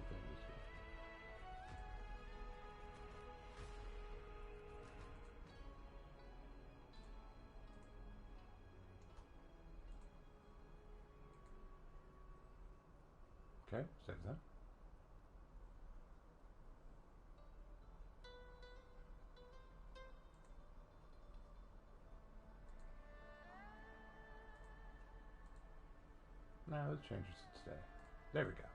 things here. Okay, save that. Now those changes should stay. There we go.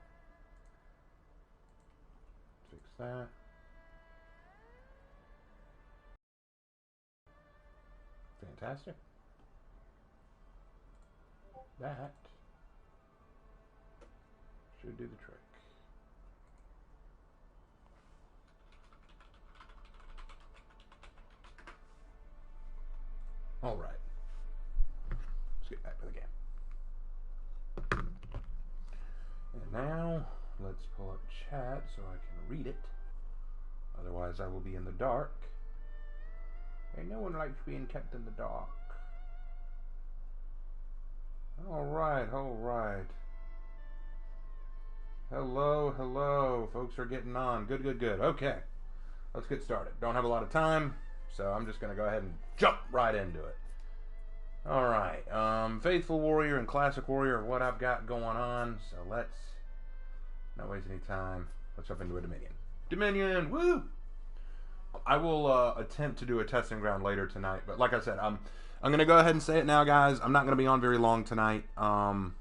Fix that. Fantastic. That should do the trick. All right. Let's get back to the game. And now, let's pull up chat so I can read it. Otherwise, I will be in the dark. And no one likes being kept in the dark. Alright, alright. Hello, hello. Folks are getting on. Good, good, good. Okay. Let's get started. Don't have a lot of time, so I'm just going to go ahead and jump right into it. Alright. Faithful Warrior and Classic Warrior are what I've got going on, so let's not waste any time. Let's jump into a Dominion. Dominion! Woo! I will attempt to do a testing ground later tonight, but like I said, I'm going to go ahead and say it now, guys. I'm not going to be on very long tonight. Some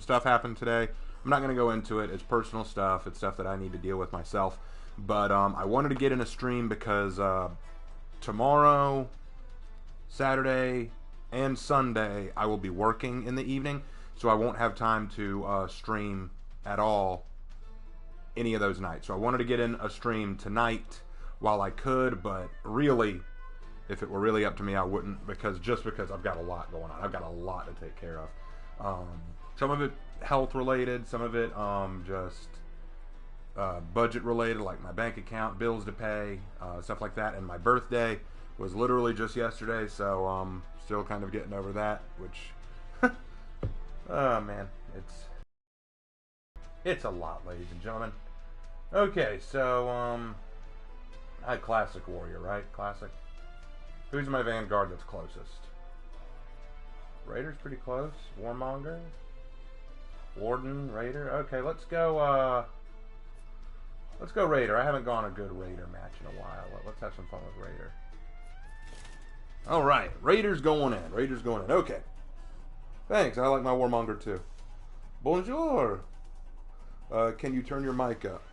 stuff happened today. I'm not going to go into it. It's personal stuff. It's stuff that I need to deal with myself. But I wanted to get in a stream because tomorrow, Saturday, and Sunday, I will be working in the evening, so I won't have time to stream at all any of those nights. So I wanted to get in a stream tonight while I could, but really, if it were really up to me, I wouldn't, because I've got a lot going on. I've got a lot to take care of. Some of it health related, some of it just budget related, like my bank account, bills to pay, stuff like that. And my birthday was literally just yesterday, so still kind of getting over that, which oh man, it's a lot, ladies and gentlemen. Okay, so I had Classic Warrior, right? Classic. Who's my Vanguard that's closest? Raider's pretty close. Warmonger, Warden, Raider. Okay, let's go Raider. I haven't gone a good Raider match in a while. Let's have some fun with Raider. All right, Raiders going in. Raiders going in. Okay. Thanks. I like my Warmonger too. Bonjour. Can you turn your mic up?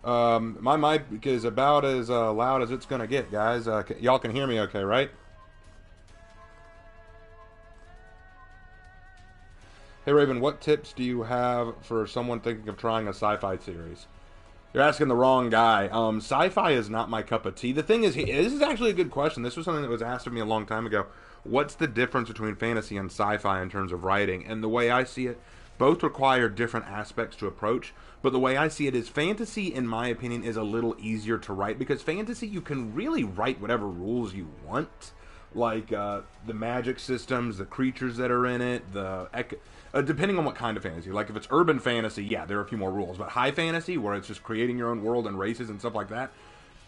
My mic is about as loud as it's gonna get, guys. Y'all can hear me okay, right? Hey Raven, what tips do you have for someone thinking of trying a sci-fi series? You're asking the wrong guy. Sci-fi is not my cup of tea. The thing is, this is actually a good question. This was something that was asked of me a long time ago. What's the difference between fantasy and sci-fi in terms of writing? And the way I see it, both require different aspects to approach. But the way I see it is fantasy, in my opinion, is a little easier to write. Because fantasy, you can really write whatever rules you want. Like the magic systems, the creatures that are in it, depending on what kind of fantasy. Like if it's urban fantasy, yeah, there are a few more rules. But high fantasy, where it's just creating your own world and races and stuff like that,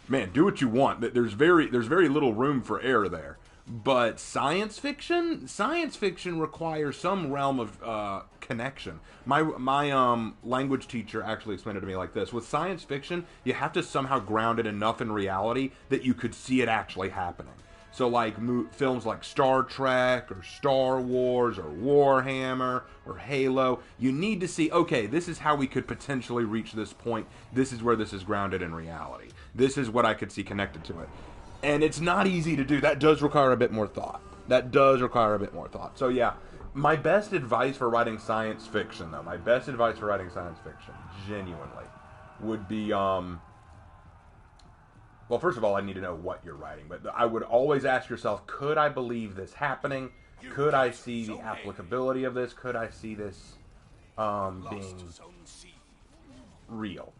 man, do what you want. There's very little room for error there. But science fiction requires some realm of connection. My language teacher actually explained it to me like this: with science fiction, you have to somehow ground it enough in reality that you could see it actually happening. So like films like Star Trek or Star Wars or Warhammer or Halo, you need to see, okay, this is how we could potentially reach this point. This is where this is grounded in reality. This is what I could see connected to it. And it's not easy to do. That does require a bit more thought. So yeah, my best advice for writing science fiction, though, genuinely, would be, well, first of all, I need to know what you're writing. But I would always ask yourself, could I believe this happening? Could I see the applicability of this? Could I see this being real?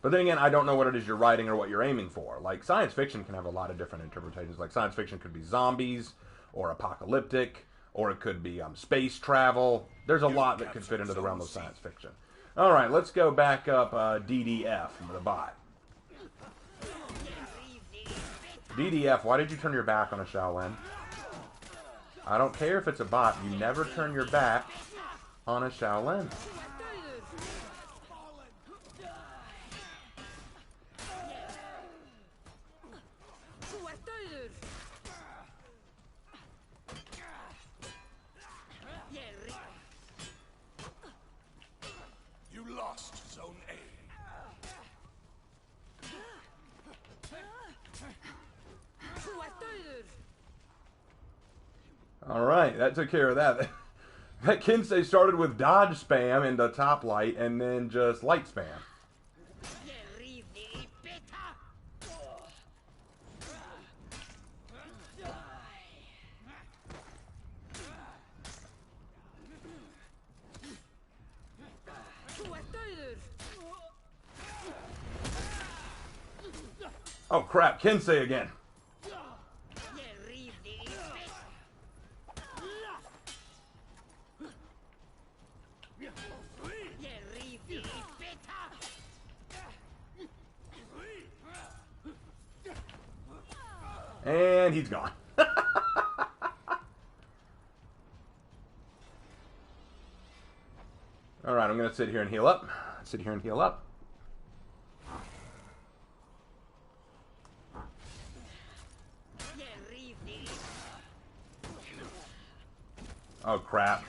But then again, I don't know what it is you're writing or what you're aiming for. Like, science fiction can have a lot of different interpretations. Like, science fiction could be zombies or apocalyptic, or it could be space travel. There's a lot that could fit into the realm of science fiction. All right, let's go back up DDF, the bot. DDF, why did you turn your back on a Shaolin? I don't care if it's a bot. You never turn your back on a Shaolin. You lost Zone A. Alright, that took care of that. That Kinsei started with dodge spam in the top light and then just light spam. Oh crap, Kinsei again. And he's gone. Alright, I'm going to sit here and heal up. Sit here and heal up. Oh, crap.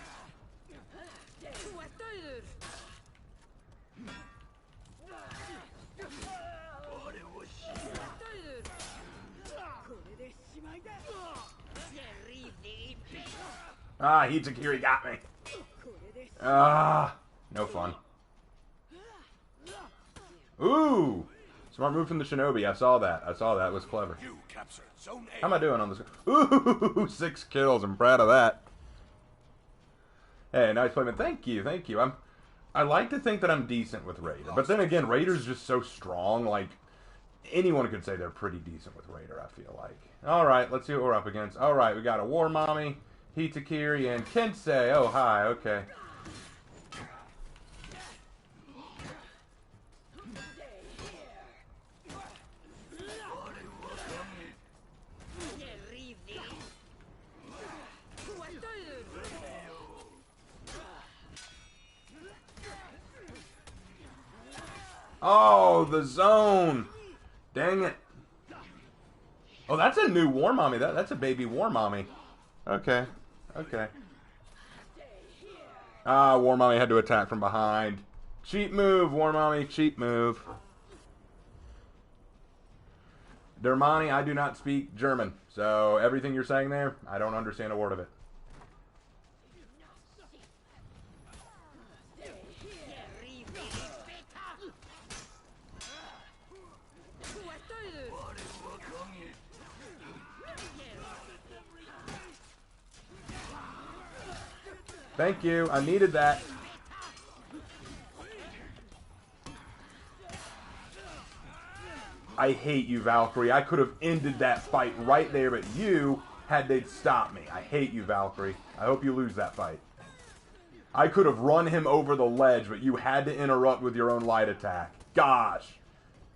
Ah, Hitakiri got me. Ah, no fun. Ooh! Smart move from the Shinobi. I saw that. I saw that. It was clever. You captured Zone A. How am I doing on this? Ooh, 6 kills. I'm proud of that. Hey, nice play, man. Thank you, thank you. I like to think that I'm decent with Raider, but then again, Raider's just so strong. Like anyone could say they're pretty decent with Raider. I feel like. All right, let's see what we're up against. All right, we got a War Mommy, Hitakiri, and Kinsei. Oh, hi. Okay. Oh, the zone. Dang it. Oh, that's a new War Mommy. That's a baby War Mommy. Okay. Okay. Ah, War Mommy had to attack from behind. Cheap move, War Mommy. Cheap move. Dermani, I do not speak German. So everything you're saying there, I don't understand a word of it. Thank you. I needed that. I hate you, Valkyrie. I could have ended that fight right there, but you had to stop me. I hate you, Valkyrie. I hope you lose that fight. I could have run him over the ledge, but you had to interrupt with your own light attack. Gosh.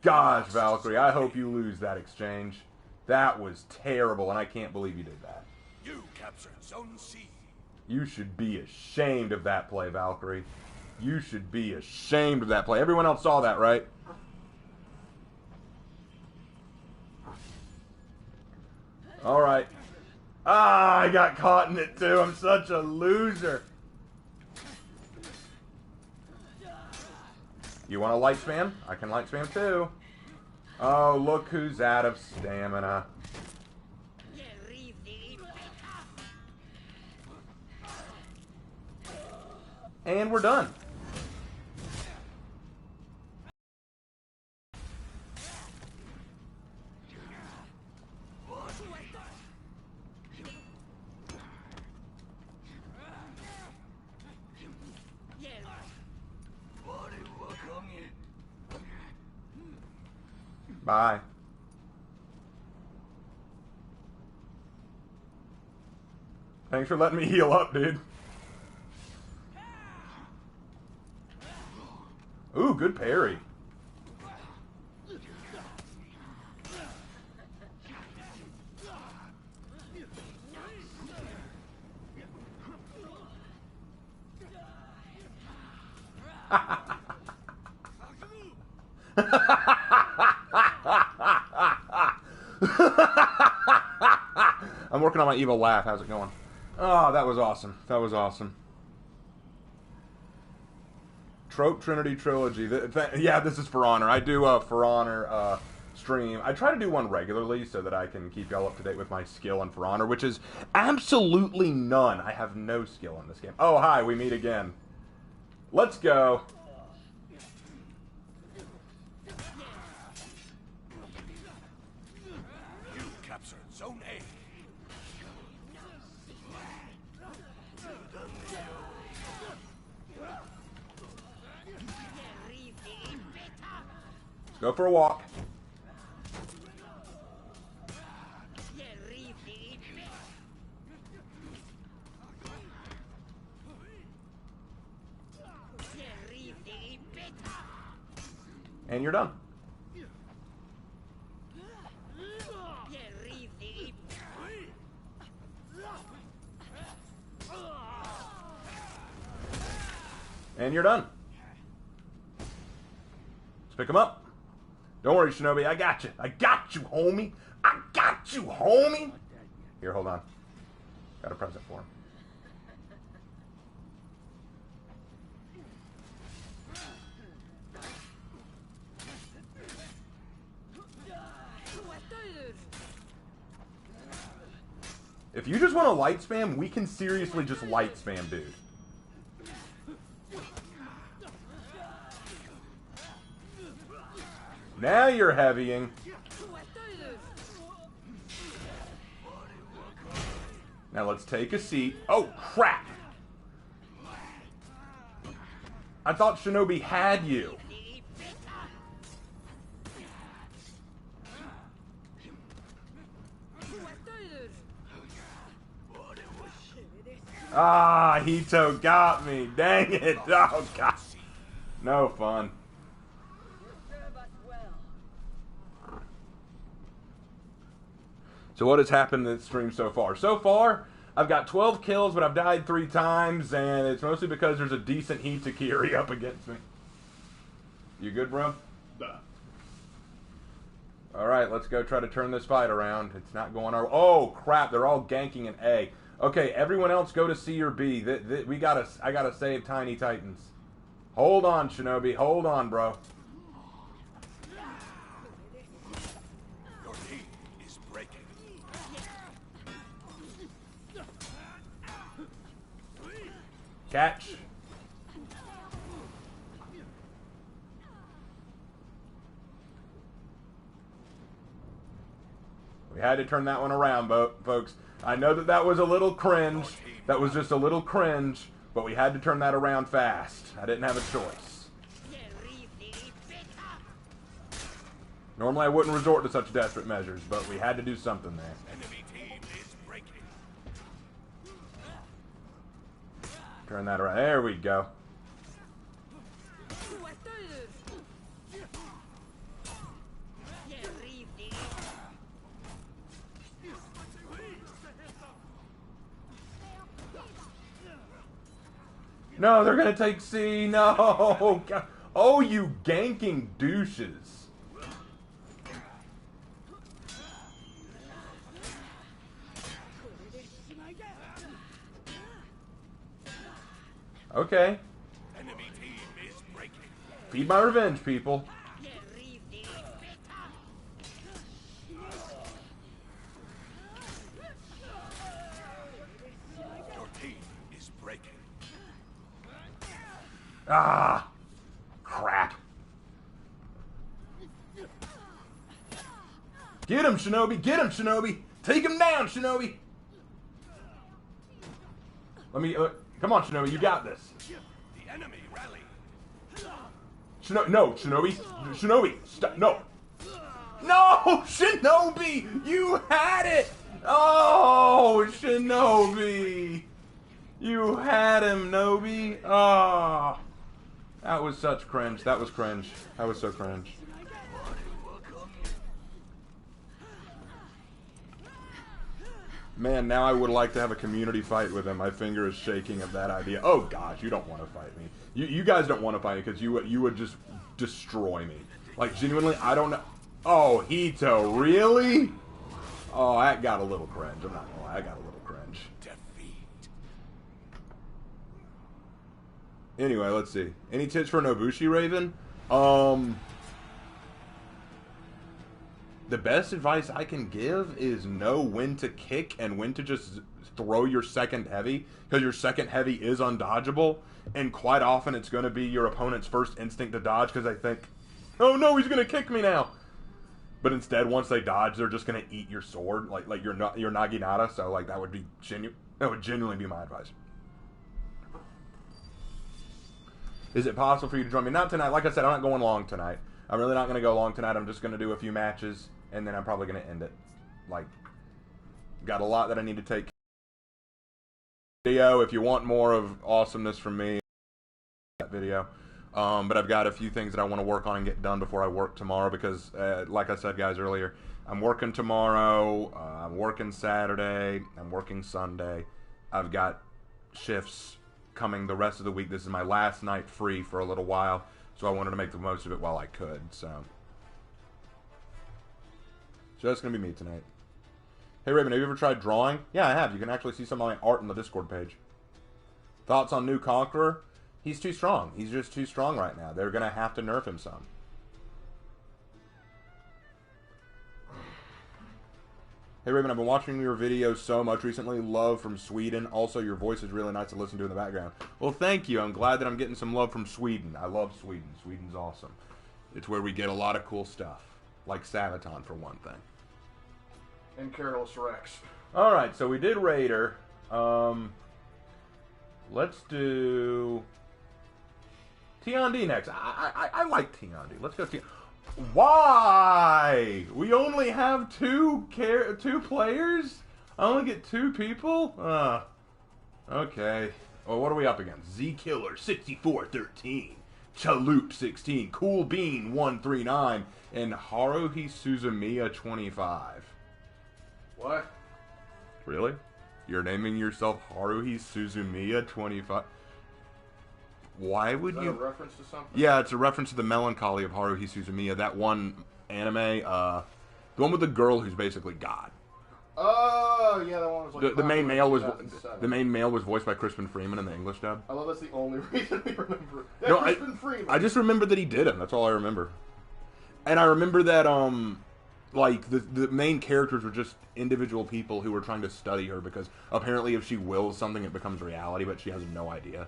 Gosh, Valkyrie. I hope you lose that exchange. That was terrible, and I can't believe you did that. You captured Zone C. You should be ashamed of that play, Valkyrie. You should be ashamed of that play. Everyone else saw that, right? Alright. Ah, I got caught in it too. I'm such a loser. You want a light spam? I can light spam too. Oh, look who's out of stamina. And we're done. Bye. Thanks for letting me heal up, dude. Ooh, good parry. I'm working on my evil laugh. How's it going? Oh, that was awesome. That was awesome. Trope Trinity Trilogy. Yeah, this is For Honor. I do a For Honor stream. I try to do one regularly so that I can keep y'all up to date with my skill in For Honor, which is absolutely none. I have no skill in this game. Oh, hi. We meet again. Let's go. You captured Zone A. Let's go for a walk. And you're done. And you're done. Let's pick him up. Don't worry, Shinobi. I got you. I got you, homie. I got you, homie. Here, hold on. Got a present for him. If you just want to light spam, we can seriously just light spam, dude. Now you're heavying. Now let's take a seat. Oh, crap! I thought Shinobi had you. Ah, Hito got me. Dang it. Oh, God. No fun. So what has happened in this stream so far? So far, I've got 12 kills, but I've died 3 times, and it's mostly because there's a decent Hitakiri up against me. You good, bro? Duh. Alright, let's go try to turn this fight around. It's not going our... Oh, crap. They're all ganking an A. Okay, everyone else go to C or B. I gotta save Tiny Titans. Hold on, Shinobi. Hold on, bro. Your team is breaking. Catch. We had to turn that one around, folks. I know that was a little cringe. That was just a little cringe, but we had to turn that around fast. I didn't have a choice. Normally I wouldn't resort to such desperate measures, but we had to do something there. Enemy team is breaking. Turn that around. There we go. No, they're gonna take C. No. God. Oh, you ganking douches. Okay. Enemy team is breaking. Feed my revenge, people. Your team is breaking. Ah, crap. Get him, Shinobi. Get him, Shinobi. Take him down, Shinobi. Let me... come on, Shinobi. You got this. The enemy rally. No, Shinobi. Shinobi. Stop. No. No, Shinobi. You had it. Oh, Shinobi. You had him, Nobi. Ah. That was such cringe. That was cringe. That was so cringe. Man, now I would like to have a community fight with him. My finger is shaking at that idea. Oh gosh, you don't want to fight me. You guys don't want to fight me because you would just destroy me. Like genuinely, I don't know. Oh, Hito, really? Oh, that got a little cringe. I'm not gonna lie, I got a little cringe. Defeat. Anyway, let's see. Any tips for Nobushi Raven? The best advice I can give is know when to kick and when to just throw your second heavy, because your second heavy is undodgeable, and quite often it's going to be your opponent's first instinct to dodge because they think, oh no, he's going to kick me now. But instead, once they dodge, they're just going to eat your sword, like your Naginata. So like that would genuinely be my advice. Is it possible for you to join me? Not tonight. Like I said, I'm not going long tonight. I'm really not going to go long tonight. I'm just going to do a few matches, and then I'm probably going to end it. Like, got a lot that I need to take. Video, if you want more of awesomeness from me, that video. But I've got a few things that I want to work on and get done before I work tomorrow because, like I said, guys, earlier, I'm working tomorrow, I'm working Saturday, I'm working Sunday. I've got shifts coming the rest of the week. This is my last night free for a little while, so I wanted to make the most of it while I could. So that's going to be me tonight. Hey, Raven, have you ever tried drawing? Yeah, I have. You can actually see some of my art on the Discord page. Thoughts on New Conqueror? He's too strong. He's just too strong right now. They're going to have to nerf him some. Hey, Raven, I've been watching your videos so much recently. Love from Sweden. Also, your voice is really nice to listen to in the background. Well, thank you. I'm glad that I'm getting some love from Sweden. I love Sweden. Sweden's awesome. It's where we get a lot of cool stuff. Like Sabaton, for one thing. And Careless Rex. Alright, so we did Raider. Let's do T&D next. I like T&D. Let's go T. Why? We only have two players? I only get 2 people? Okay. Well, what are we up against? Z-Killer 6413, Chalup 16, Cool Bean 139, and Haruhi Suzumiya 25. What? Really? You're naming yourself Haruhi Suzumiya 25? Why would Is that you? a reference to something? Yeah, it's a reference to the melancholy of Haruhi Suzumiya. That one anime, the one with the girl who's basically God. Oh, yeah, that one was like The main male was 2007. voiced by Crispin Freeman in the English dub. I love that's the only reason we remember. Yeah, No, Crispin Freeman. I just remember that he did him. That's all I remember. And I remember that like the main characters were just individual people who were trying to study her because apparently if she wills something it becomes reality, but she has no idea.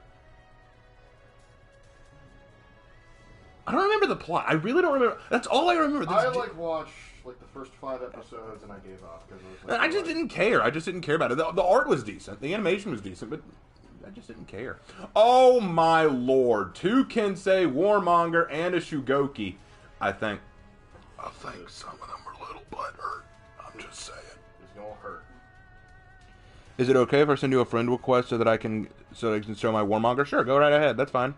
I don't remember the plot. I really don't remember. That's all I remember. I watched like the first 5 episodes and I gave up because it was like, I just didn't care. I just didn't care about it. The art was decent. The animation was decent, but I just didn't care. Oh my lord. 2 Kensei, Warmonger, and a Shugoki. I think some of them were a little butthurt. I'm just saying. It's gonna hurt. Is it okay if I send you a friend request so that I can show my Warmonger? Sure, go right ahead. That's fine.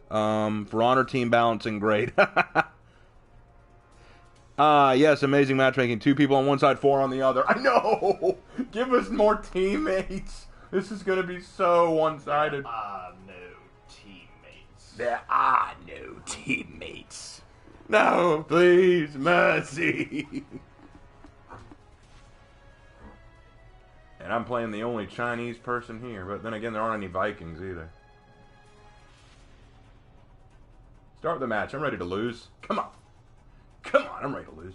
For honor, team balancing, great. Yes, amazing matchmaking. 2 people on one side, 4 on the other. I know! Give us more teammates. This is gonna be so one-sided. There are no teammates. There are no teammates. No, please, mercy. And I'm playing the only Chinese person here, but then again, there aren't any Vikings either. Start the match. I'm ready to lose. Come on. Come on, I'm ready to lose.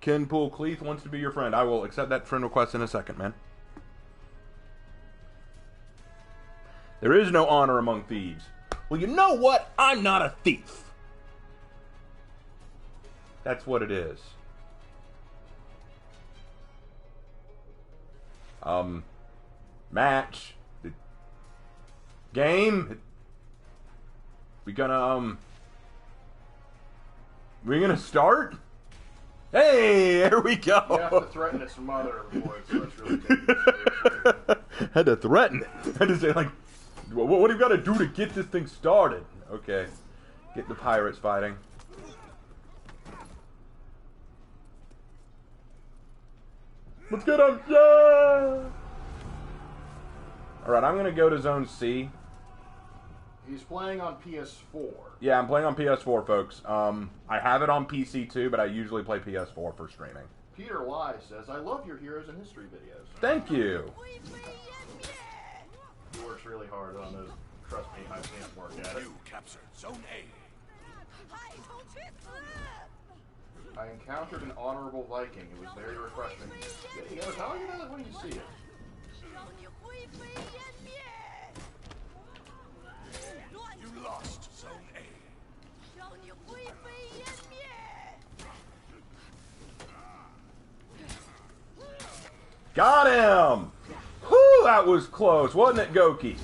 Ken Pool Cleeth wants to be your friend. I will accept that friend request in a second, man. There is no honor among thieves. Well, you know what? I'm not a thief. That's what it is. Match. Game. We gonna start? Hey, There we go. You have to threaten its mother before it starts really taking it seriously. Had to threaten it. Had to say, like, what do you got to do to get this thing started? Okay. Get the pirates fighting. Let's get them. Yeah! Alright, I'm going to go to Zone C. He's playing on PS4. Yeah, I'm playing on PS4, folks. I have it on PC too, but I usually play PS4 for streaming. Peter Lai says, I love your Heroes in History videos. Thank you. He works really hard on those. Trust me, I can't work at it. You captured Zone A. I encountered an honorable Viking. It was very refreshing. You gotta tell you that when you see it. You lost Zone A. Got him! Whew, that was close, wasn't it, Goki?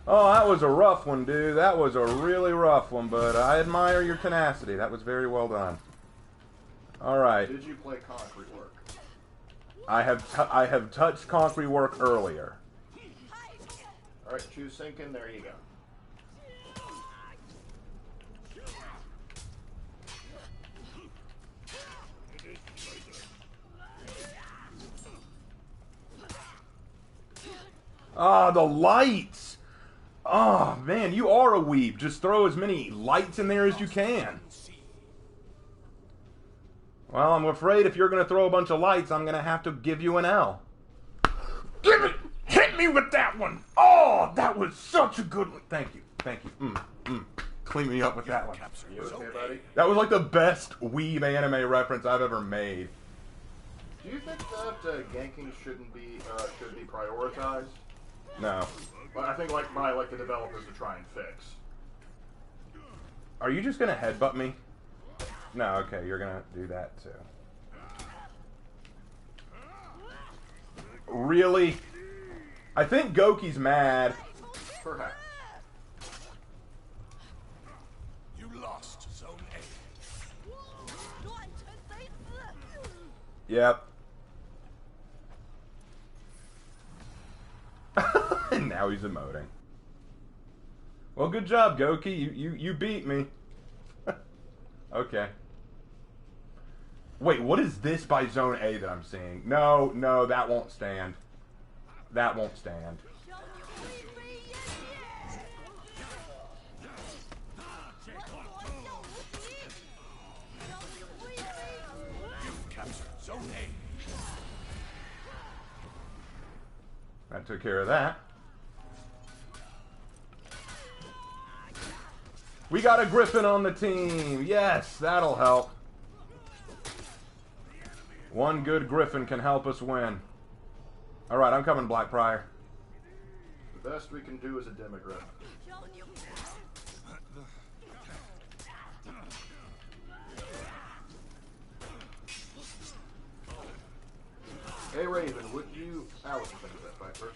Oh, that was a rough one, dude. That was a really rough one, but I admire your tenacity. That was very well done. All right. Did you play concrete work? I have touched concrete work earlier. All right, choose sinking. There you go. Ah, the lights! Oh, man, you are a weeb. Just throw as many lights in there as you can. Well, I'm afraid if you're going to throw a bunch of lights, I'm going to have to give you an L. Give it! Hit me with that one! Oh, that was such a good one. Thank you. Thank you. Clean me up with that one. You okay, buddy? That was like the best weeb anime reference I've ever made. Do you think that ganking should be prioritized? No. But I think by the developers to try and fix. Are you just going to headbutt me? No, okay, you're going to do that too. Really? I think Goki's mad. Perhaps. You lost Zone A. Yep. And now he's emoting. Well, good job, Goki. You beat me. Okay. Wait, what is this by Zone A that I'm seeing? No, no, that won't stand. That won't stand. You captured Zone A. That took care of that. We got a Griffin on the team. Yes, that'll help. One good Griffin can help us win. Alright, I'm coming, Blackbriar. The best we can do is a demigryph. Hey Raven, would you... what do you think of that fight first?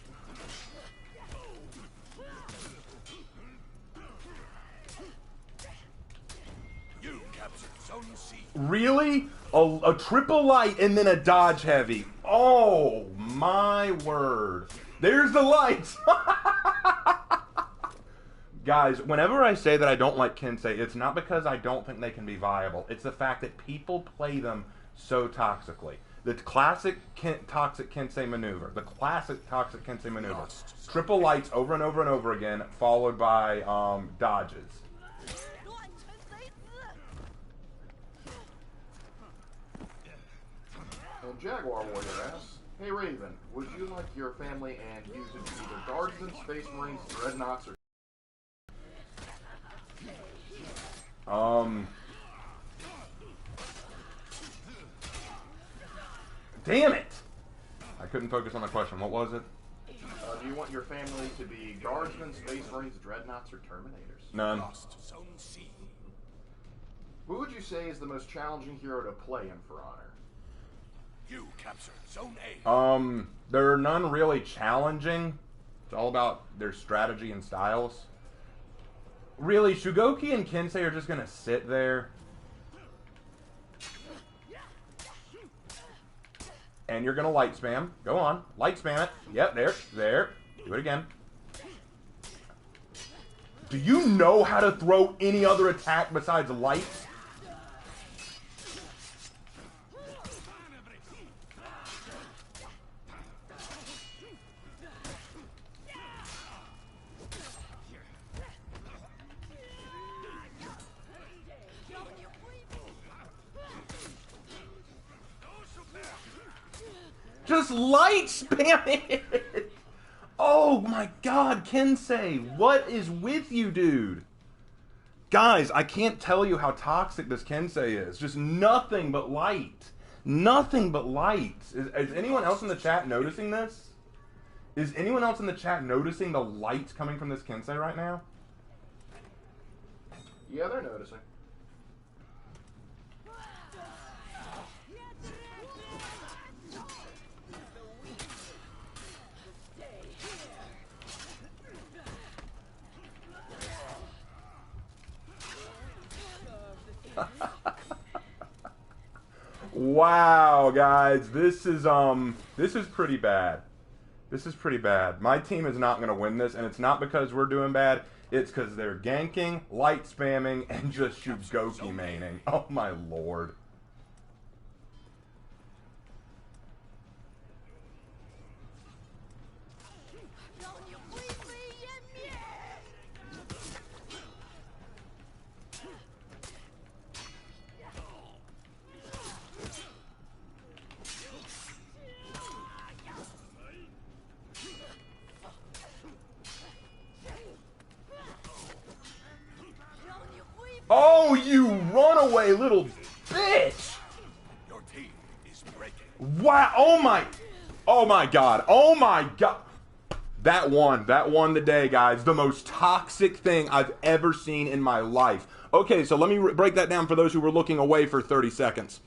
You captured Zone C. Really? A triple light and then a dodge heavy. Oh, my word. There's the lights. Guys, whenever I say that I don't like Kensei, it's not because I don't think they can be viable. It's the fact that people play them so toxically. The classic toxic Kensei maneuver. The classic toxic Kensei maneuver. Triple lights over and over and over again, followed by dodges. And Jaguar Warrior asks, hey Raven, would you like your family and you to be either Guardians, Space Marines, Dreadnoughts, or... Damn it! I couldn't focus on the question. What was it? do you want your family to be Guardsmen, Space Marines, Dreadnoughts, or Terminators? None. Lost Zone C. Who would you say is the most challenging hero to play in For Honor? You captured Zone A. There are none really challenging. It's all about their strategy and styles. Really, Shugoki and Kensei are just gonna sit there. and you're going to light spam. Go on. Light spam it. Yep, there. Do it again. Do you know how to throw any other attack besides light? Just light spam it! Oh my god, Kensei, what is with you, dude? Guys, I can't tell you how toxic this Kensei is. Just nothing but light. Nothing but light. Is anyone else in the chat noticing this? Is anyone else in the chat noticing the light coming from this Kensei right now? Yeah, they're noticing. Wow, guys, this is pretty bad. This is pretty bad. My team is not going to win this, and it's not because we're doing bad. It's because they're ganking, light spamming, and just Shugoki maining. Oh my lord. Oh, you runaway little bitch! Your team is breaking. Wow! Oh my god! Oh my god! That won the day, guys. The most toxic thing I've ever seen in my life. Okay, so let me break that down for those who were looking away for 30 seconds.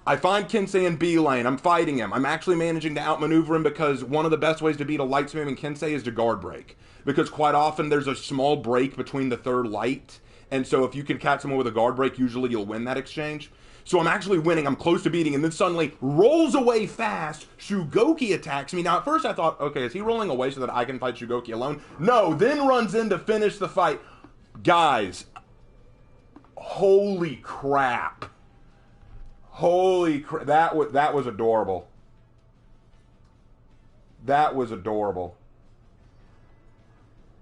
I find Kensei in B lane. I'm fighting him. I'm actually managing to outmaneuver him because one of the best ways to beat a light spamming Kensei is to guard break. Because quite often there's a small break between the third light. And so if you can catch someone with a guard break, usually you'll win that exchange. So I'm actually winning. I'm close to beating. And then suddenly rolls away fast. Shugoki attacks me. Now at first I thought, okay, is he rolling away so that I can fight Shugoki alone? No, then runs in to finish the fight. Guys, holy crap. Holy crap. That was adorable. That was adorable.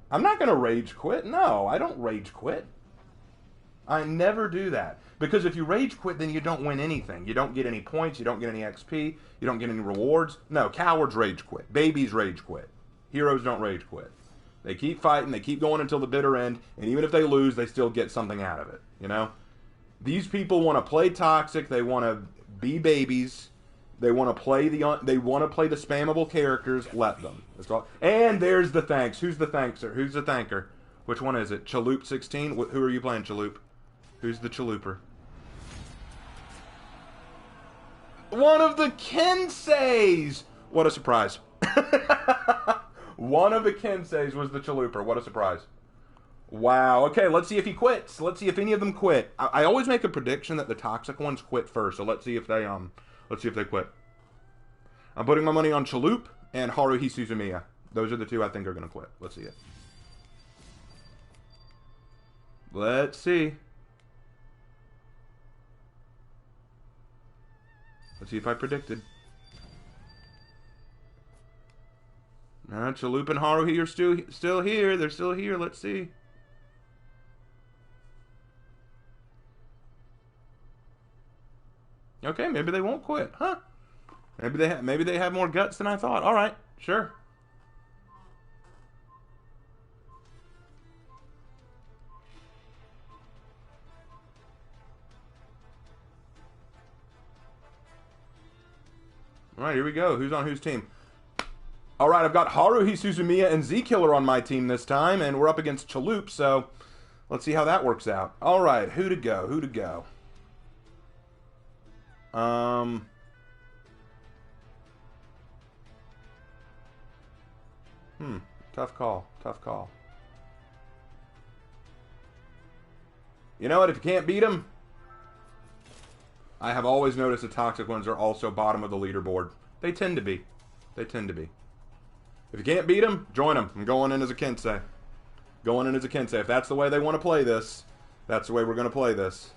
I'm not going to rage quit. No, I don't rage quit. I never do that. Because if you rage quit, then you don't win anything. You don't get any points. You don't get any XP. You don't get any rewards. No, cowards rage quit. Babies rage quit. Heroes don't rage quit. They keep fighting. They keep going until the bitter end. And even if they lose, they still get something out of it. You know? These people want to play toxic. They want to be babies. They want to play the spammable characters. Let them. That's all. And there's the thanks. Who's the thankser? Who's the thanker? Which one is it? Chalup 16? Who are you playing, Chalup? Who's the Chaluper? One of the Kenseis! What a surprise. One of the Kenseis was the Chaluper. What a surprise. Wow. Okay, let's see if he quits. Let's see if any of them quit. I always make a prediction that the toxic ones quit first, so let's see if they quit. I'm putting my money on Chalup and Haruhi Suzumiya. Those are the two I think are going to quit. Let's see it. Let's see. Let's see if I predicted. Chalup and Haruhi are still here. They're still here. Let's see. Okay, maybe they won't quit, huh? Maybe they have more guts than I thought. All right, sure. All right, here we go. Who's on whose team? All right, I've got Haruhi Suzumiya and Z-Killer on my team this time, and we're up against Chalup, so let's see how that works out. All right, who to go? Who to go? Tough call. Tough call. You know what? If you can't beat him, I have always noticed the toxic ones are also bottom of the leaderboard. They tend to be. They tend to be. If you can't beat them, join them. I'm going in as a Kensei. Going in as a Kensei. If that's the way they want to play this, that's the way we're going to play this.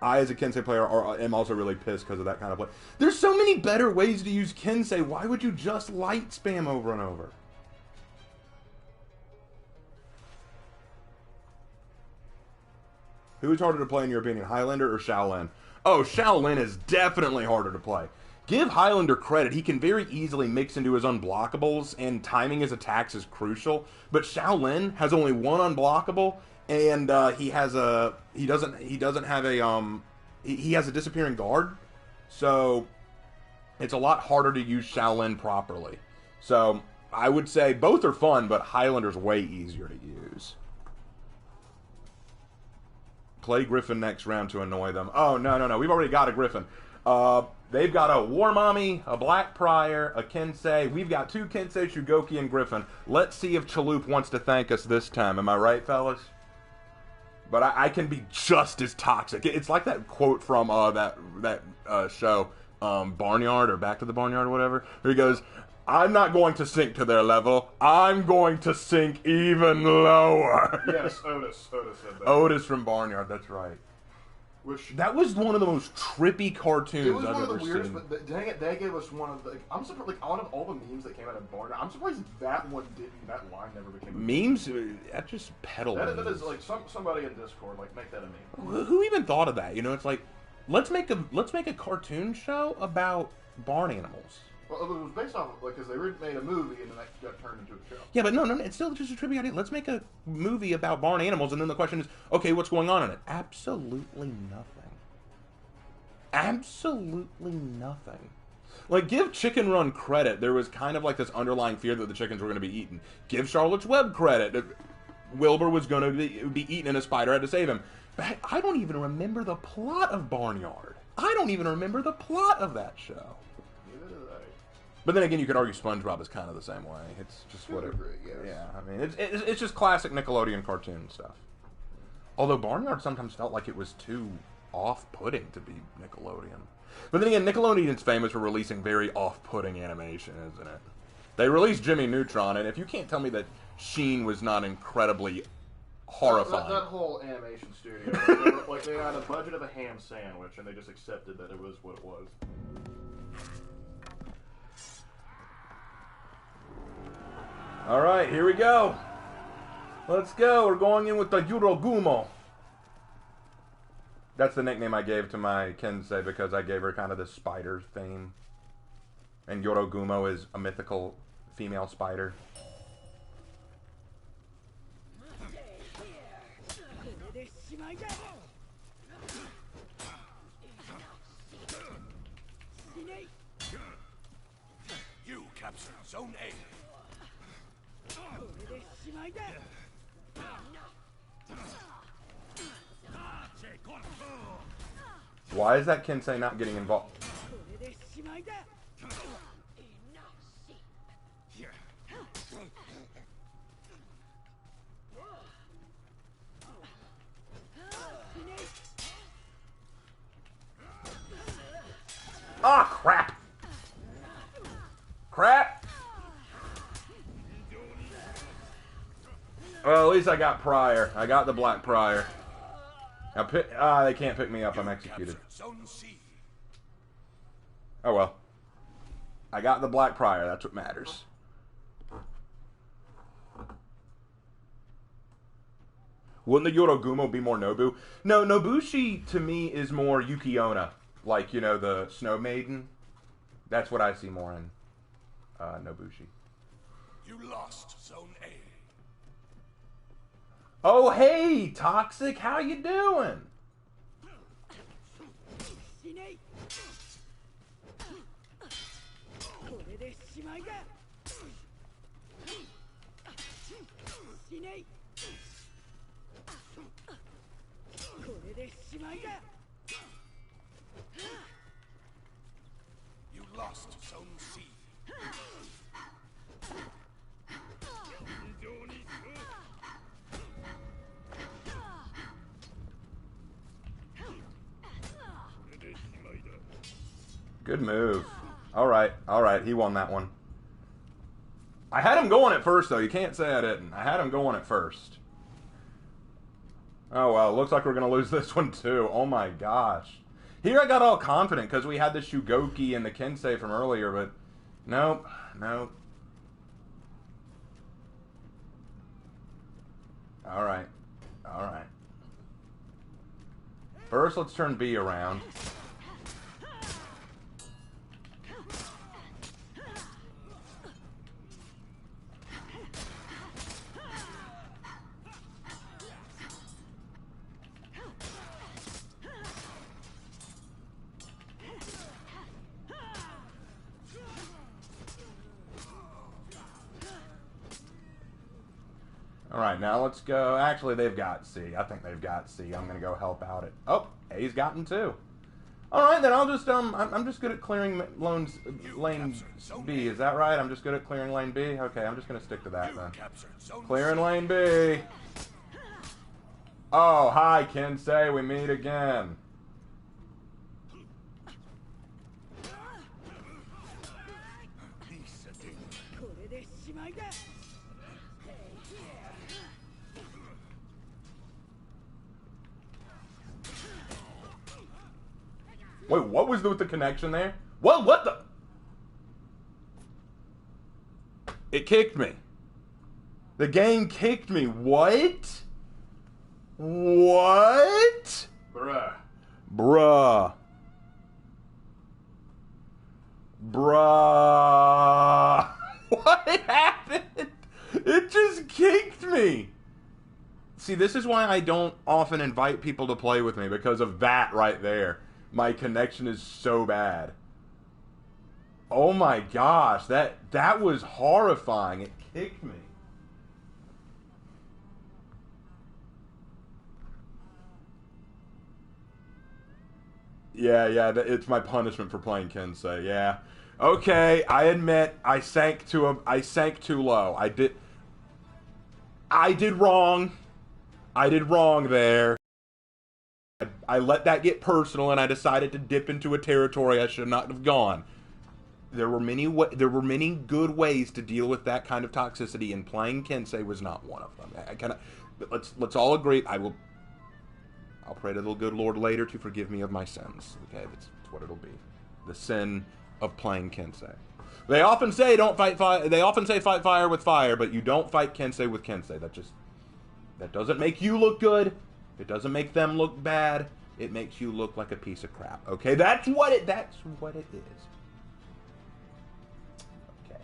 I, as a Kensei player, am also really pissed because of that kind of play. There's so many better ways to use Kensei. Why would you just light spam over and over? Who is harder to play in your opinion, Highlander or Shaolin? Oh, Shaolin is definitely harder to play. Give Highlander credit. He can very easily mix into his unblockables, and timing his attacks is crucial. But Shaolin has only one unblockable, and he doesn't have a he has a disappearing guard, so it's a lot harder to use Shaolin properly. So I would say both are fun, but Highlander's way easier to use. Play Griffin next round to annoy them. Oh, no. We've already got a Griffin. They've got a War Mommy, a Black Prior, a Kensei. We've got 2 Kensei, Shugoki, and Griffin. Let's see if Chalup wants to thank us this time. Am I right, fellas? But I can be just as toxic. It's like that quote from that show, Barnyard, or Back to the Barnyard, or whatever, where he goes, I'm not going to sink to their level. I'm going to sink even lower. Yes, Otis said that. Otis from Barnyard, that's right. That was one of the most trippy cartoons I've ever seen. It was one of the weirdest, but dang it, they gave us one of the... I'm surprised, like, out of all the memes that came out of Barnyard, I'm surprised that one didn't, that line never became a meme. Memes? That just pedal memes. That is, like, somebody in Discord, like, make that a meme. Who even thought of that? You know, it's like, let's make a cartoon show about barn animals. Well, it was based off of, like, because they made a movie and then that got turned into a show. Yeah, but no, it's still just a trippy idea. Let's make a movie about barn animals, and then the question is, okay, what's going on in it? Absolutely nothing. Absolutely nothing. Like, give Chicken Run credit. There was kind of like this underlying fear that the chickens were going to be eaten. Give Charlotte's Web credit. Wilbur was going to be eaten and a spider had to save him. But I don't even remember the plot of Barnyard. I don't even remember the plot of that show. But then again, you could argue SpongeBob is kind of the same way. It's just whatever. Yeah, I mean, it's just classic Nickelodeon cartoon stuff. Although Barnyard sometimes felt like it was too off-putting to be Nickelodeon. But then again, Nickelodeon's famous for releasing very off-putting animation, isn't it? They released Jimmy Neutron, and if you can't tell me that Sheen was not incredibly horrifying. That whole animation studio, they had a budget of a ham sandwich, and they just accepted that it was what it was. All right, here we go. Let's go. We're going in with the Yurogumo. That's the nickname I gave to my Kensei because I gave her kind of this spider theme. And Yorogumo is a mythical female spider. You captured Zone A. Why is that Kensei not getting involved? Ah, crap! Crap! Well, at least I got Prior. I got the Black Prior. Now, they can't pick me up. I'm executed. Oh well. I got the Black Prior. That's what matters. Wouldn't the Yorogumo be more Nobu? No, Nobushi to me is more Yukiona. Like, you know, the Snow Maiden. That's what I see more in Nobushi. You lost Zone A. Oh, hey, Toxic, how you doing? You lost Zone C. Good move. Alright, he won that one. I had him going at first, though. You can't say I didn't. I had him going at first. Oh, well, looks like we're going to lose this one, too. Oh, my gosh. Here I got all confident because we had the Shugoki and the Kensei from earlier, but nope, nope. Alright, alright. First, let's turn B around. Alright, now let's go. Actually, they've got C. I think they've got C. I'm going to go help out it. Oh, A's gotten 2. Alright, then I'll just, I'm just good at clearing lane B. Is that right? I'm just good at clearing lane B? Okay, I'm just going to stick to that then. Clearing lane B. Oh, hi, Kensei. We meet again. Wait, what was with the connection there? What the? It kicked me. The game kicked me. What? What? Bruh. Bruh. Bruh. What happened? It just kicked me. See, this is why I don't often invite people to play with me, because of that right there. My connection is so bad. Oh my gosh, that was horrifying. It kicked me. Yeah, it's my punishment for playing Kensei. Yeah. Okay, I admit I sank too low. I did wrong. I did wrong there. I let that get personal, and I decided to dip into a territory I should not have gone. There were many good ways to deal with that kind of toxicity, and playing Kensei was not one of them. Let's all agree. I'll pray to the good Lord later to forgive me of my sins. Okay, that's what it'll be. The sin of playing Kensei. They often say don't fight fire. They often say fight fire with fire, but you don't fight Kensei with Kensei. That doesn't make you look good. It doesn't make them look bad. It makes you look like a piece of crap. Okay, that's what it is. Okay.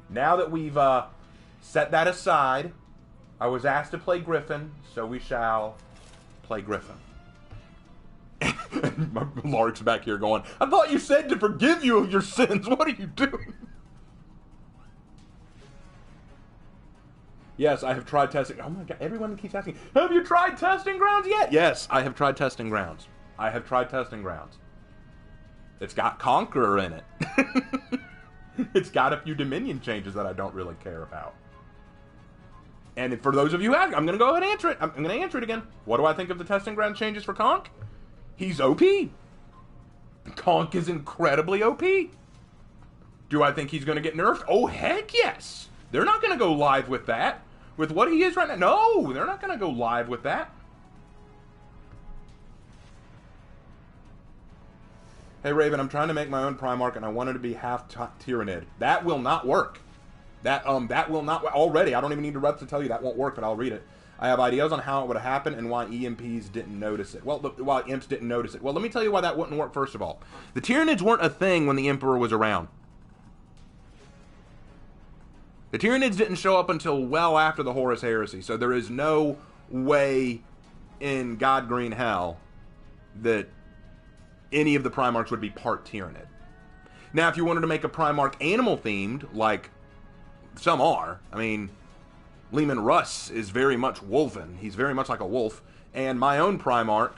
Now that we've set that aside, I was asked to play Griffin, so we shall play Griffin. Lark's back here going, I thought you said to forgive you of your sins. What are you doing? Yes, I have tried testing. Oh my god, everyone keeps asking, have you tried testing grounds yet? Yes, I have tried testing grounds. I have tried testing grounds. It's got Conqueror in it. It's got a few Dominion changes that I don't really care about. And for those of you who ask, I'm going to go ahead and answer it. I'm going to answer it again. What do I think of the testing ground changes for Conk? He's OP. Conk is incredibly OP. Do I think he's going to get nerfed? Oh, heck yes. They're not going to go live with that. With what he is right now. No, they're not going to go live with that. Hey, Raven, I'm trying to make my own Primarch, and I wanted to be half Tyrannid. That will not work. That will not... Already, I don't even need to reps to tell you that won't work, but I'll read it. I have ideas on how it would happen and why EMPs didn't notice it. Well, why Imps didn't notice it. Well, let me tell you why that wouldn't work, first of all. The Tyrannids weren't a thing when the Emperor was around. The Tyranids didn't show up until well after the Horus Heresy, so there is no way in God Green Hell that any of the Primarchs would be part Tyranid. Now, if you wanted to make a Primarch animal-themed, like some are, I mean, Leman Russ is very much wolven. He's very much like a wolf, and my own Primarch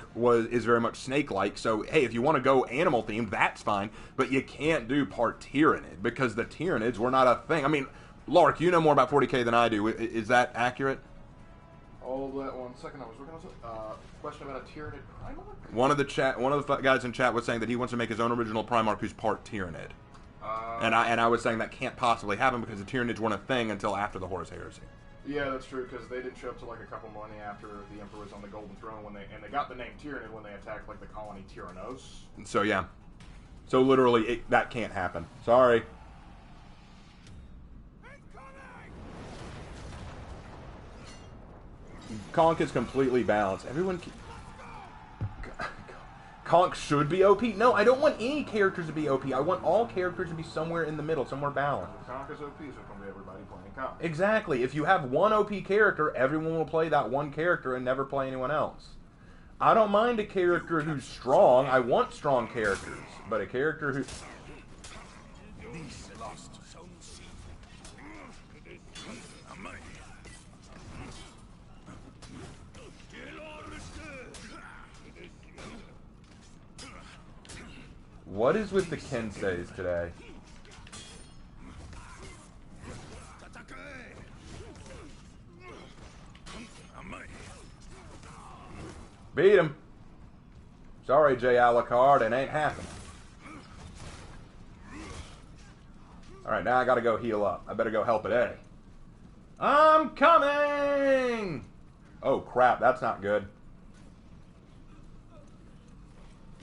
is very much snake-like, so, hey, if you want to go animal-themed, that's fine, but you can't do part Tyranid, because the Tyranids were not a thing. I mean... Lark, you know more about 40k than I do. Is that accurate? All that 1 second. I was working on something. Question about a Tyranid Primarch? One of the guys in chat was saying that he wants to make his own original Primarch who's part Tyranid. And I was saying that can't possibly happen because the Tyranids weren't a thing until after the Horus Heresy. Yeah, that's true, because they didn't show up till like a couple millennia after the Emperor was on the Golden Throne and they got the name Tyranid when they attacked like the colony Tyrannos. So yeah. So literally, that can't happen. Sorry. Conk is completely balanced. Everyone... Conk should be OP? No, I don't want any characters to be OP. I want all characters to be somewhere in the middle, somewhere balanced. Conk is OP, so it's going to be everybody playing Conk. Exactly. If you have one OP character, everyone will play that one character and never play anyone else. I don't mind a character who's strong. I want strong characters. But a character who... What is with the Kenseis today? Beat him. Sorry, Jay Alucard, it ain't happening. Alright, now I gotta go heal up. I better go help at A. I'm coming! Oh, crap, that's not good.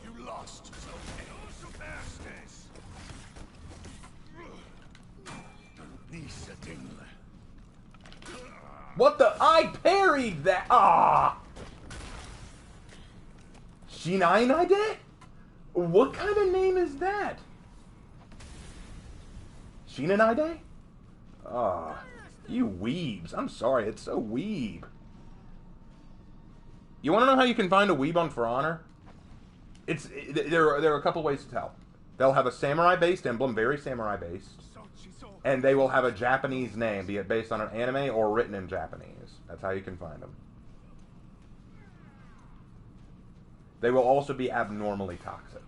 You lost. What the? I parried that! Ah! Shinainade? What kind of name is that? Shinanaide? Ah, you weebs. I'm sorry, it's so weeb. You want to know how you can find a weeb on For Honor? There are a couple ways to tell. They'll have a samurai-based emblem, very samurai-based, and they will have a Japanese name, be it based on an anime or written in Japanese. That's how you can find them. They will also be abnormally toxic.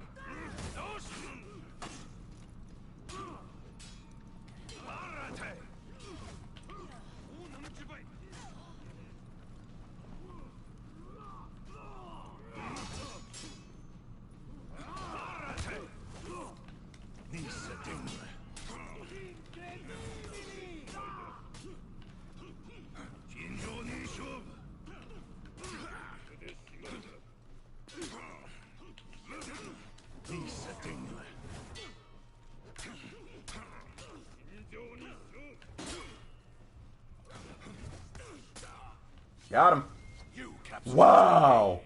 Got him. Wow.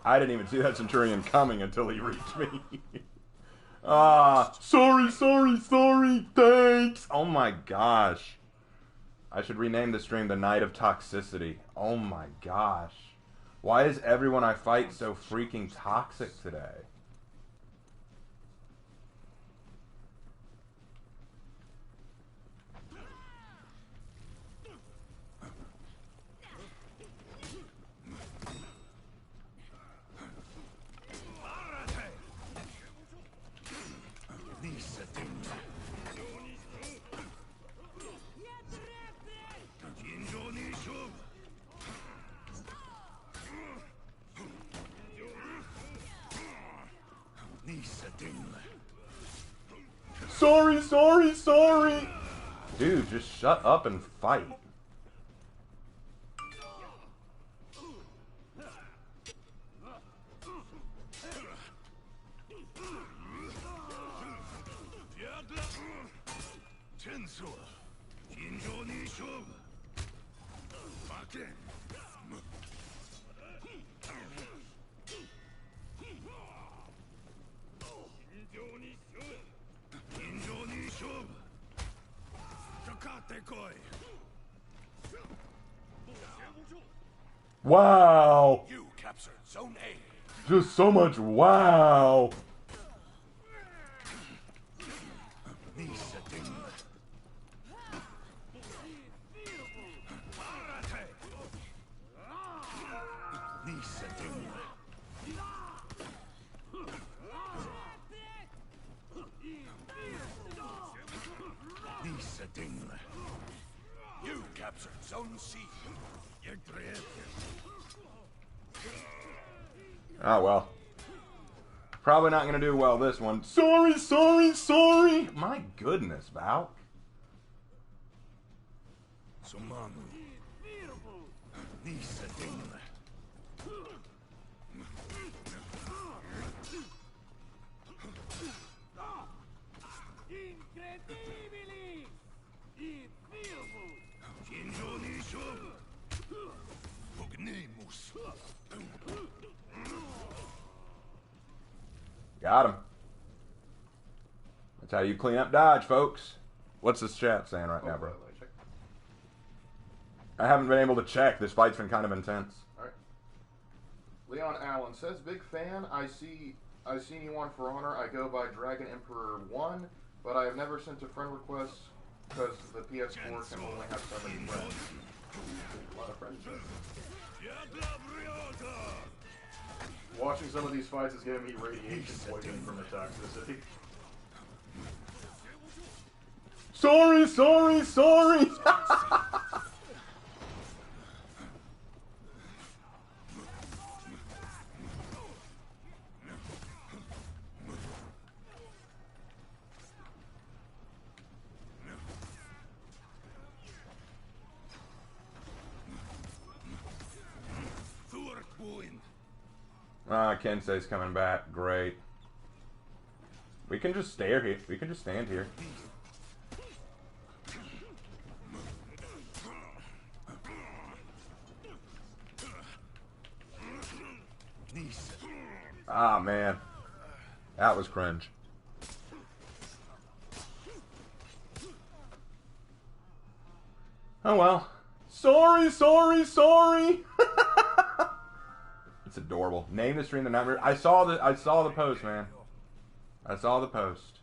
I didn't even see that Centurion coming until he reached me. Sorry, thanks. Oh my gosh. I should rename the stream the Night of Toxicity. Oh my gosh. Why is everyone I fight so freaking toxic today? Sorry. Dude, just shut up and fight. Wow. You captured Zone A. Just so much wow. You captured Zone C. You're dread. Ah, well. Probably not going to do well this one. Sorry, sorry, sorry. My goodness, Val. Sumanu. Nisa Ding. Incredibili! Infilbo! Shinjoni Shobu. Pugnemus. Got him. That's how you clean up dodge, folks. What's this chat saying right now, bro? I haven't been able to check. This fight's been kind of intense. Alright. Leon Allen says, big fan. I seen you on For Honor. I go by Dragon Emperor 1, but I have never sent a friend request because the PS4 can only have so many friends. A lot of friends. Watching some of these fights is giving me radiation poisoning from the toxicity. Sorry, sorry, sorry. Kensei's coming back. Great. We can just stay here. We can just stand here. Ah, man. That was cringe. Oh well. Sorry, sorry, sorry. It's adorable. Name the stream the number. I saw the post, man. I saw the post.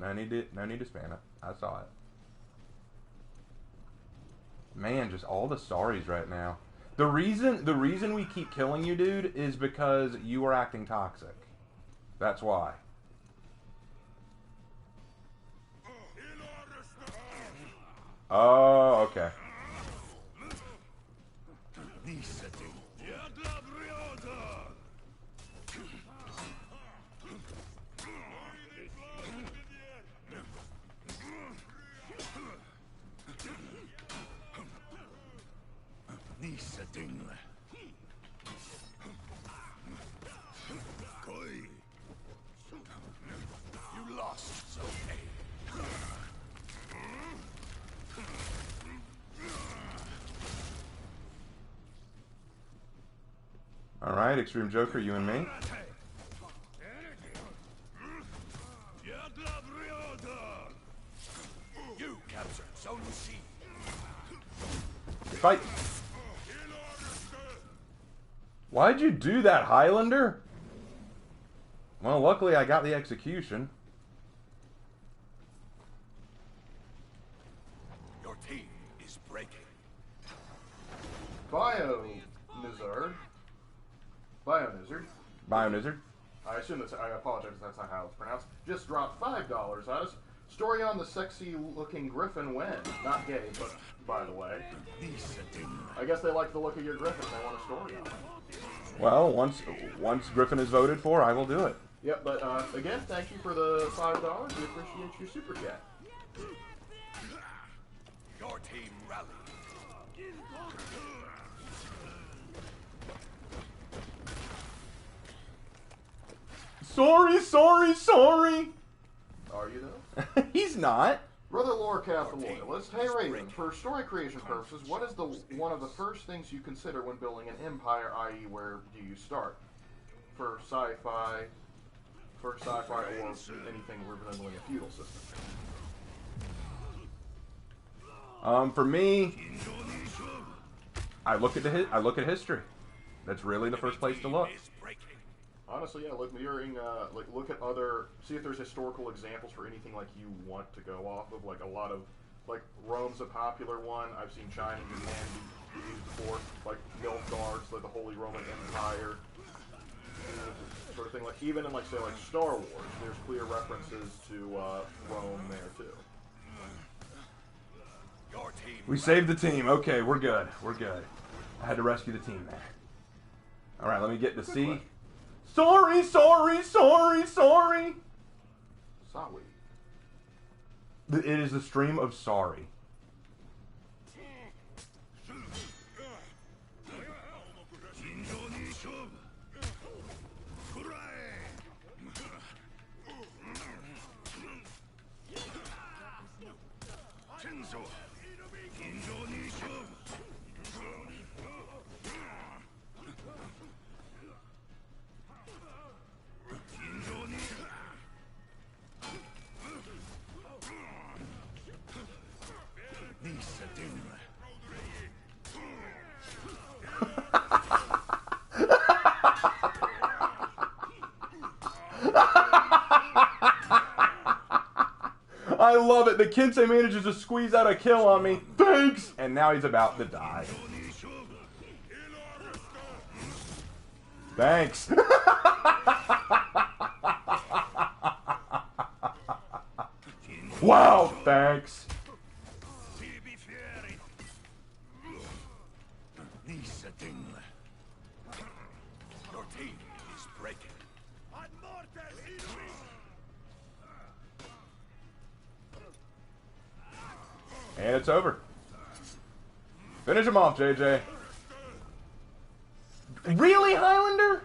No need to spam it. I saw it. Man, just all the sorries right now. The reason we keep killing you, dude, is because you are acting toxic. That's why. Oh, okay. You lost, so All right, Extreme Joker, you and me. you captured Zone C. Fight. Why'd you do that, Highlander? Well, luckily I got the execution. Your team is breaking. Bio-Nizzard. Bio-Nizzard. I assume that's, I apologize if that's not how it's pronounced. Just dropped $5 at us. Story on the sexy-looking griffin when. Not gay, but by the way. I guess they like the look of your griffin and they want a story on it. Well, once Griffin is voted for, I will do it. Yep, but again, thank you for the $5. We appreciate your super chat. Your team rallied. Sorry, sorry, sorry. Are you though? He's not. Brother Lorecast the Loyalist, hey Raven, for story creation purposes, what is one of the first things you consider when building an empire, i.e. where do you start? For sci-fi or anything resembling a feudal system? For me, I look at history. That's really the first place to look. Honestly, yeah. Look mirroring, like look at other, see if there's historical examples for anything like you want to go off of. Like a lot of, like Rome's a popular one. I've seen China and Japan be used for like milk guards, like the Holy Roman Empire, sort of thing. Like even in like say like Star Wars, there's clear references to Rome there too. Your team We saved the team. Okay, we're good. We're good. I had to rescue the team there. All right, let me get to C. Sorry. Sorry. It is the stream of sorry. I love it. The Kensei manages to squeeze out a kill on me. Thanks! And now he's about to die. Thanks. Wow, thanks. Your team is breaking. And it's over. Finish him off, JJ. Really, Highlander?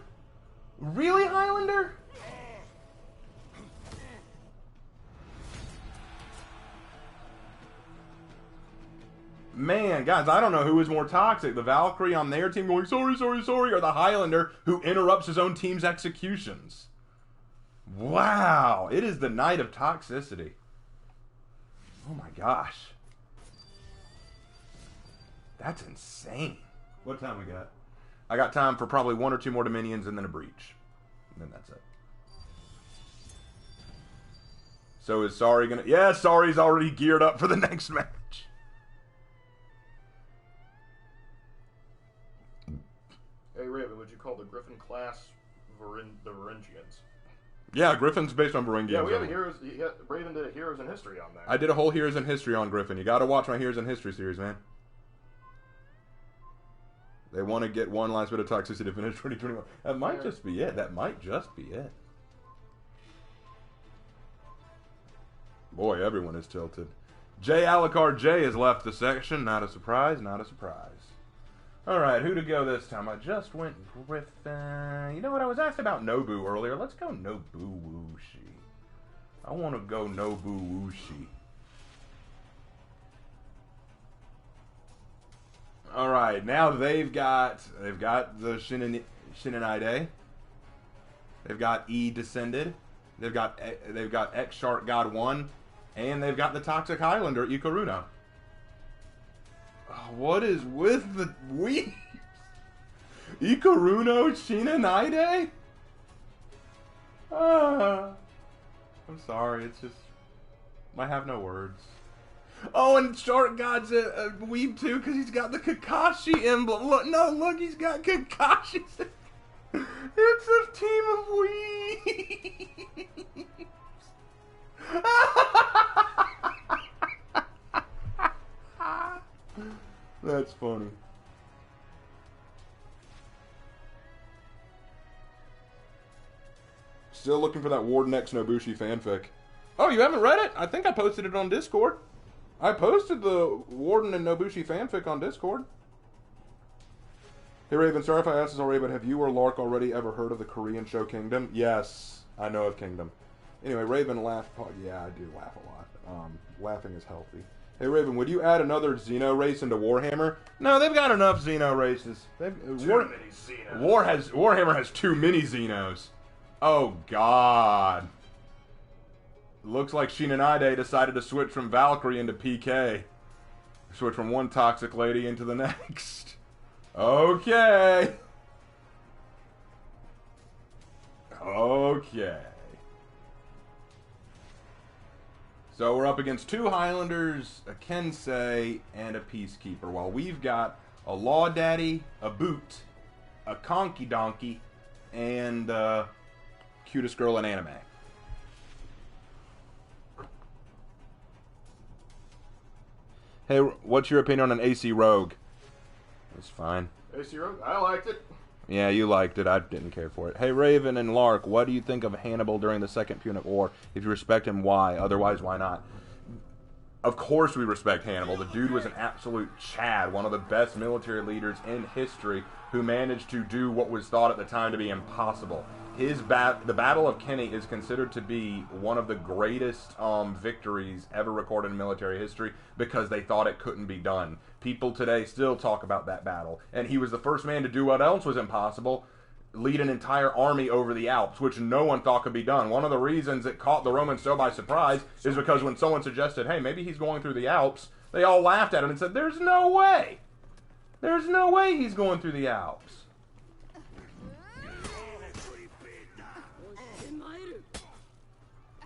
Really, Highlander? Man, guys, I don't know who is more toxic. The Valkyrie on their team going, sorry, or the Highlander who interrupts his own team's executions. Wow. It is the night of toxicity. Oh my gosh. That's insane. What time we got? I got time for probably one or two more Dominions and then a breach. And then that's it. So is Sorry gonna... Yeah, Sorry's already geared up for the next match. Hey Raven, would you call the Griffin class the Varangians? Yeah, Griffin's based on Varangians. Yeah, we have a Heroes... Raven did a Heroes in History on that. I did a whole Heroes in History on Griffin. You gotta watch my Heroes in History series, man. They want to get one last bit of toxicity to finish 2021. That might just be it. That might just be it. Boy, everyone is tilted. Jay Alucard J has left the section. Not a surprise, not a surprise. Alright, who to go this time? I just went Griffin. You know what? I was asked about Nobu earlier. Let's go Nobu Wooshi. I want to go Nobu Wooshi. All right, now they've got the Shinanide. They've got E Descended. They've got X Shark God 1, and they've got the Toxic Highlander Ikaruno. What is with the we? Ikaruno Shinanide? I'm sorry, it's just I have no words. Oh, and Shark God's a weeb too, because he's got the Kakashi emblem. Look, no, look, he's got Kakashi. It's a team of weebs. That's funny. Still looking for that Warden X Nobushi fanfic. Oh, you haven't read it? I think I posted it on Discord. I posted the Warden and Nobushi fanfic on Discord. Hey Raven, sorry if I asked this already, but have you or Lark already ever heard of the Korean show Kingdom? Yes, I know of Kingdom. Anyway, Raven laughed. Yeah, I do laugh a lot. Laughing is healthy. Hey Raven, would you add another Xeno race into Warhammer? No, they've got enough Xeno races. Warhammer has too many Xenos. Oh God. Looks like Shinanide decided to switch from Valkyrie into PK. Switch from one toxic lady into the next. Okay. Okay. So we're up against 2 Highlanders, a Kensei, and a Peacekeeper. While we've got a Law Daddy, a Boot, a Conky Donkey, and cutest girl in anime. Hey, what's your opinion on an AC Rogue? It's fine. AC Rogue, I liked it. Yeah, you liked it. I didn't care for it. Hey, Raven and Lark, what do you think of Hannibal during the Second Punic War? If you respect him, why? Otherwise, why not? Of course we respect Hannibal. The dude was an absolute Chad, one of the best military leaders in history who managed to do what was thought at the time to be impossible. The Battle of Kenny is considered to be one of the greatest victories ever recorded in military history because they thought it couldn't be done. People today still talk about that battle. And he was the first man to do what else was impossible, lead an entire army over the Alps, which no one thought could be done. One of the reasons it caught the Romans so by surprise is because when someone suggested, hey, maybe he's going through the Alps, they all laughed at him and said, there's no way. There's no way he's going through the Alps.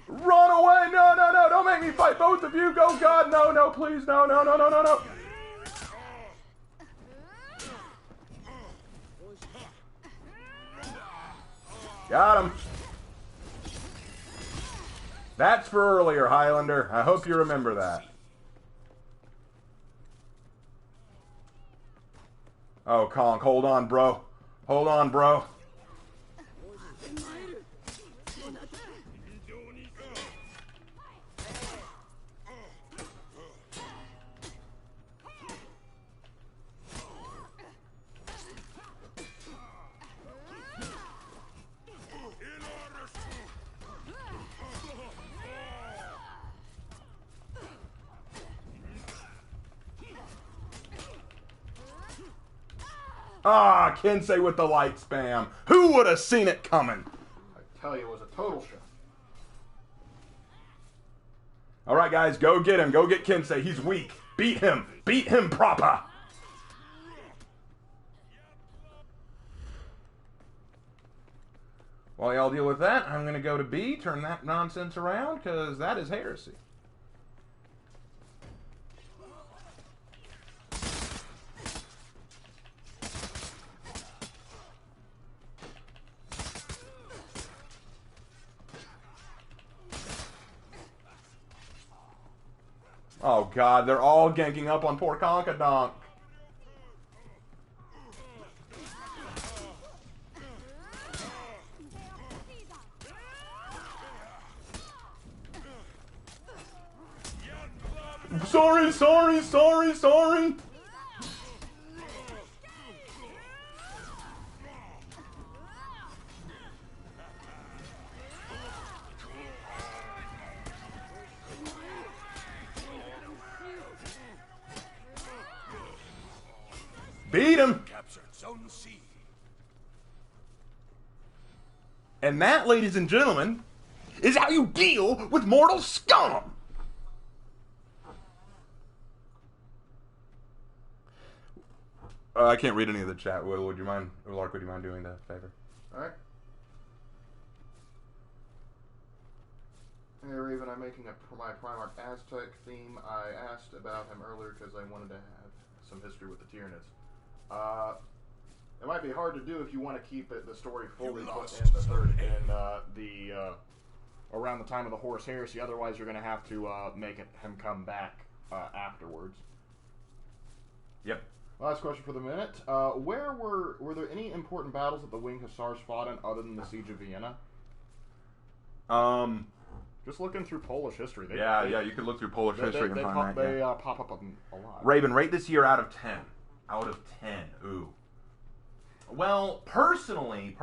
Run away! No, no, no! Don't make me fight both of you! Go, God! No, no, please! No, no, no, no, no, no! Got him! That's for earlier, Highlander. I hope you remember that. Oh, Conk, hold on, bro. Hold on, bro. Ah, Kensei with the light spam. Who would have seen it coming? I tell you, it was a total show. All right, guys, go get him. Go get Kensei. He's weak. Beat him. Beat him proper. While y'all deal with that, I'm going to go to B, turn that nonsense around, because that is heresy. Oh, God, they're all ganking up on poor Conkadonk. Sorry, sorry, sorry, sorry. Beat him. Captured Zone C. And that, ladies and gentlemen, is how you deal with mortal scum. I can't read any of the chat. Would you mind, or Lark, would you mind doing that favor? All right. Hey Raven, I'm making my Primarch Aztec theme. I asked about him earlier because I wanted to have some history with the Tyranids. It might be hard to do if you want to keep the story fully put in the third in around the time of the Horus Heresy. Otherwise, you're going to have to make him come back afterwards. Yep. Last question for the minute. Were there any important battles that the Winged Hussars fought in other than the Siege of Vienna? Just looking through Polish history. Yeah, you can look through Polish history and find that. They pop up a lot. Raven, rate this year out of 10. Out of 10. Ooh. Well, personally,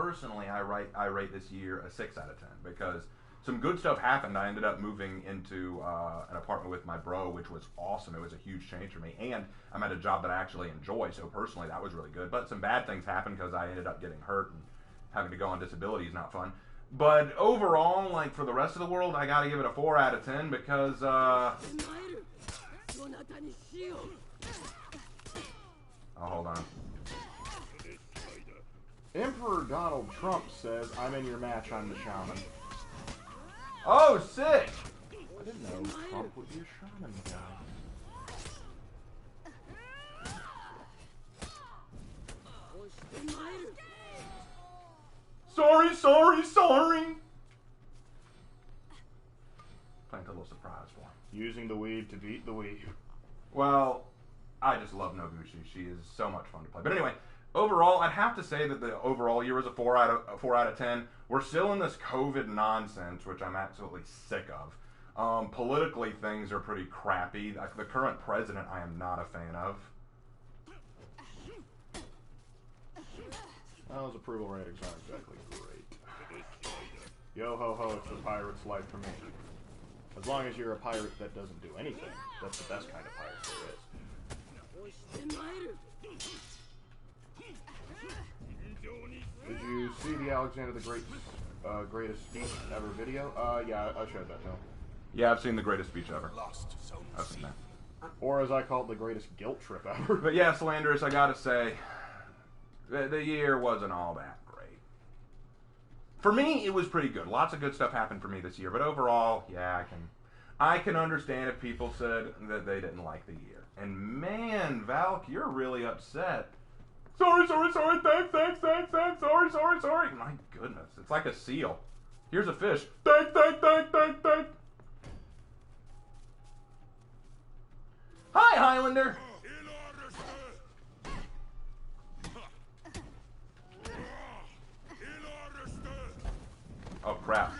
I rate this year a 6 out of 10 because some good stuff happened. I ended up moving into an apartment with my bro, which was awesome. It was a huge change for me, and I'm at a job that I actually enjoy. So personally, that was really good. But some bad things happened because I ended up getting hurt and having to go on disability is not fun. But overall, like for the rest of the world, I gotta give it a 4 out of 10 because oh, hold on. Emperor Donald Trump says, I'm in your match, I'm the shaman. Oh, sick! I didn't know Trump would be a shaman guy. Sorry, sorry, sorry! Playing a little surprise for him. Using the weed to beat the weed. Well, I just love Nobushi. She is so much fun to play. But anyway, overall, I'd have to say that the overall year was a 4 out of 10. We're still in this COVID nonsense, which I'm absolutely sick of. Politically, things are pretty crappy. The current president, I am not a fan of. Those approval ratings aren't exactly great. Yo ho ho, it's the pirate's life for me. As long as you're a pirate that doesn't do anything, that's the best kind of pirate there is. Did you see the Alexander the Greatest speech ever video? Yeah, I showed that to him. Yeah, I've seen the greatest speech ever. Lost zone I've seen that. Or as I call it, the greatest guilt trip ever. But yeah, Slanderous, I gotta say, the year wasn't all that great. For me, it was pretty good. Lots of good stuff happened for me this year. But overall, yeah, I can understand if people said that they didn't like the year. And man, Valk, you're really upset. Sorry, thanks, sorry. My goodness, it's like a seal. Here's a fish. Thank. Hi, Highlander. Oh, crap.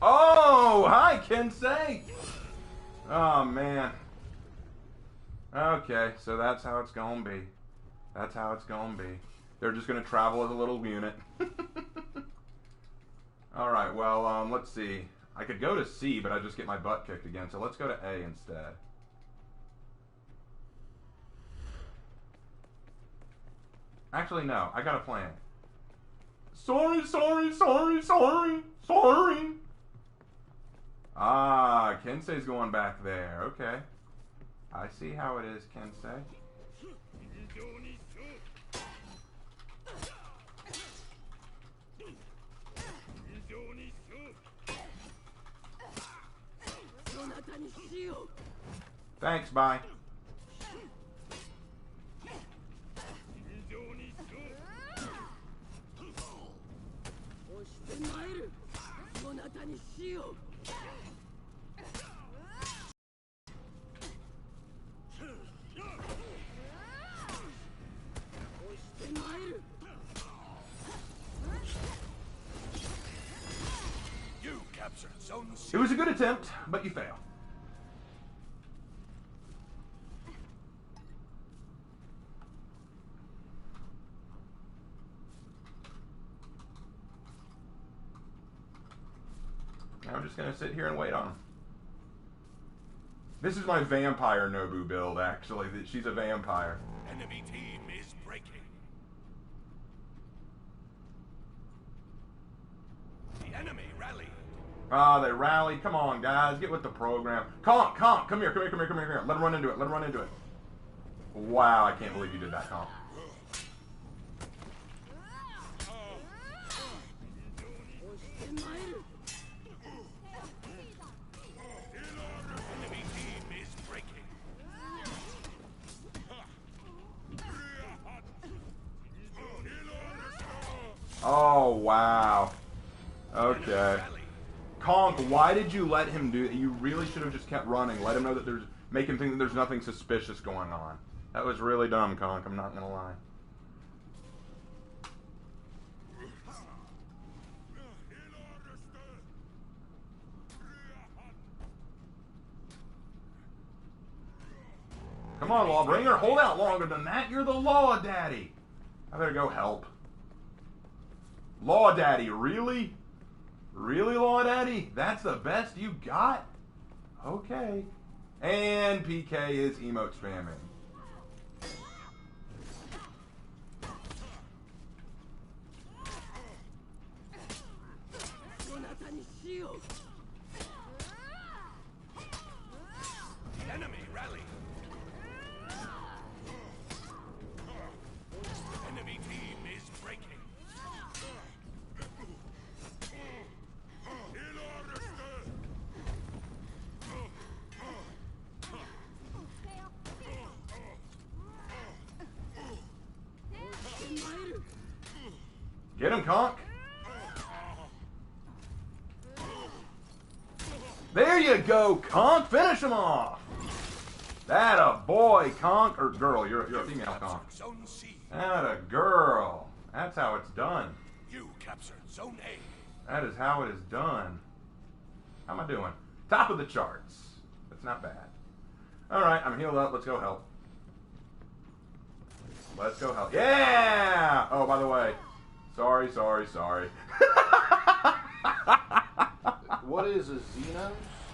Oh, hi, Kensei. Oh, man. Okay, so that's how it's gonna be. That's how it's gonna be. They're just gonna travel as a little unit. Alright, well, let's see. I could go to C, but I'd just get my butt kicked again, so let's go to A instead. Actually, no. I got a plan. Sorry. Ah, Kensei's going back there. Okay. I see how it is, Kensei. Thanks, bye. You captured zone C. It was a good attempt, but you fail. I'm just going to sit here and wait on him. This is my vampire Nobu build, actually. She's a vampire. Enemy team is breaking. The enemy rallied. Ah, they rallied. Come on, guys. Get with the program. Conk, come here. Let him run into it. Wow, I can't believe you did that, Conk. Enemy team is breaking. Oh, wow. Okay. Conk, why did you let him do it? You really should have just kept running. Let him know that make him think that there's nothing suspicious going on. That was really dumb, Conk. I'm not going to lie. Come on, Lawbringer. Hold out longer than that. You're the Law Daddy. I better go help. Law Daddy, really? Really, Law Daddy? That's the best you got? Okay. And PK is emote spamming. The enemy rallied. Get him, Conk. There you go, Conk. Finish him off. That a boy, Conk. Or girl, you're a female, Conk. Zone C. That a girl. That's how it's done. You captured Zone A. That is how it is done. How am I doing? Top of the charts. That's not bad. Alright, I'm healed up. Let's go help. Let's go help. Yeah! Oh, by the way. Sorry. What is a Xenos?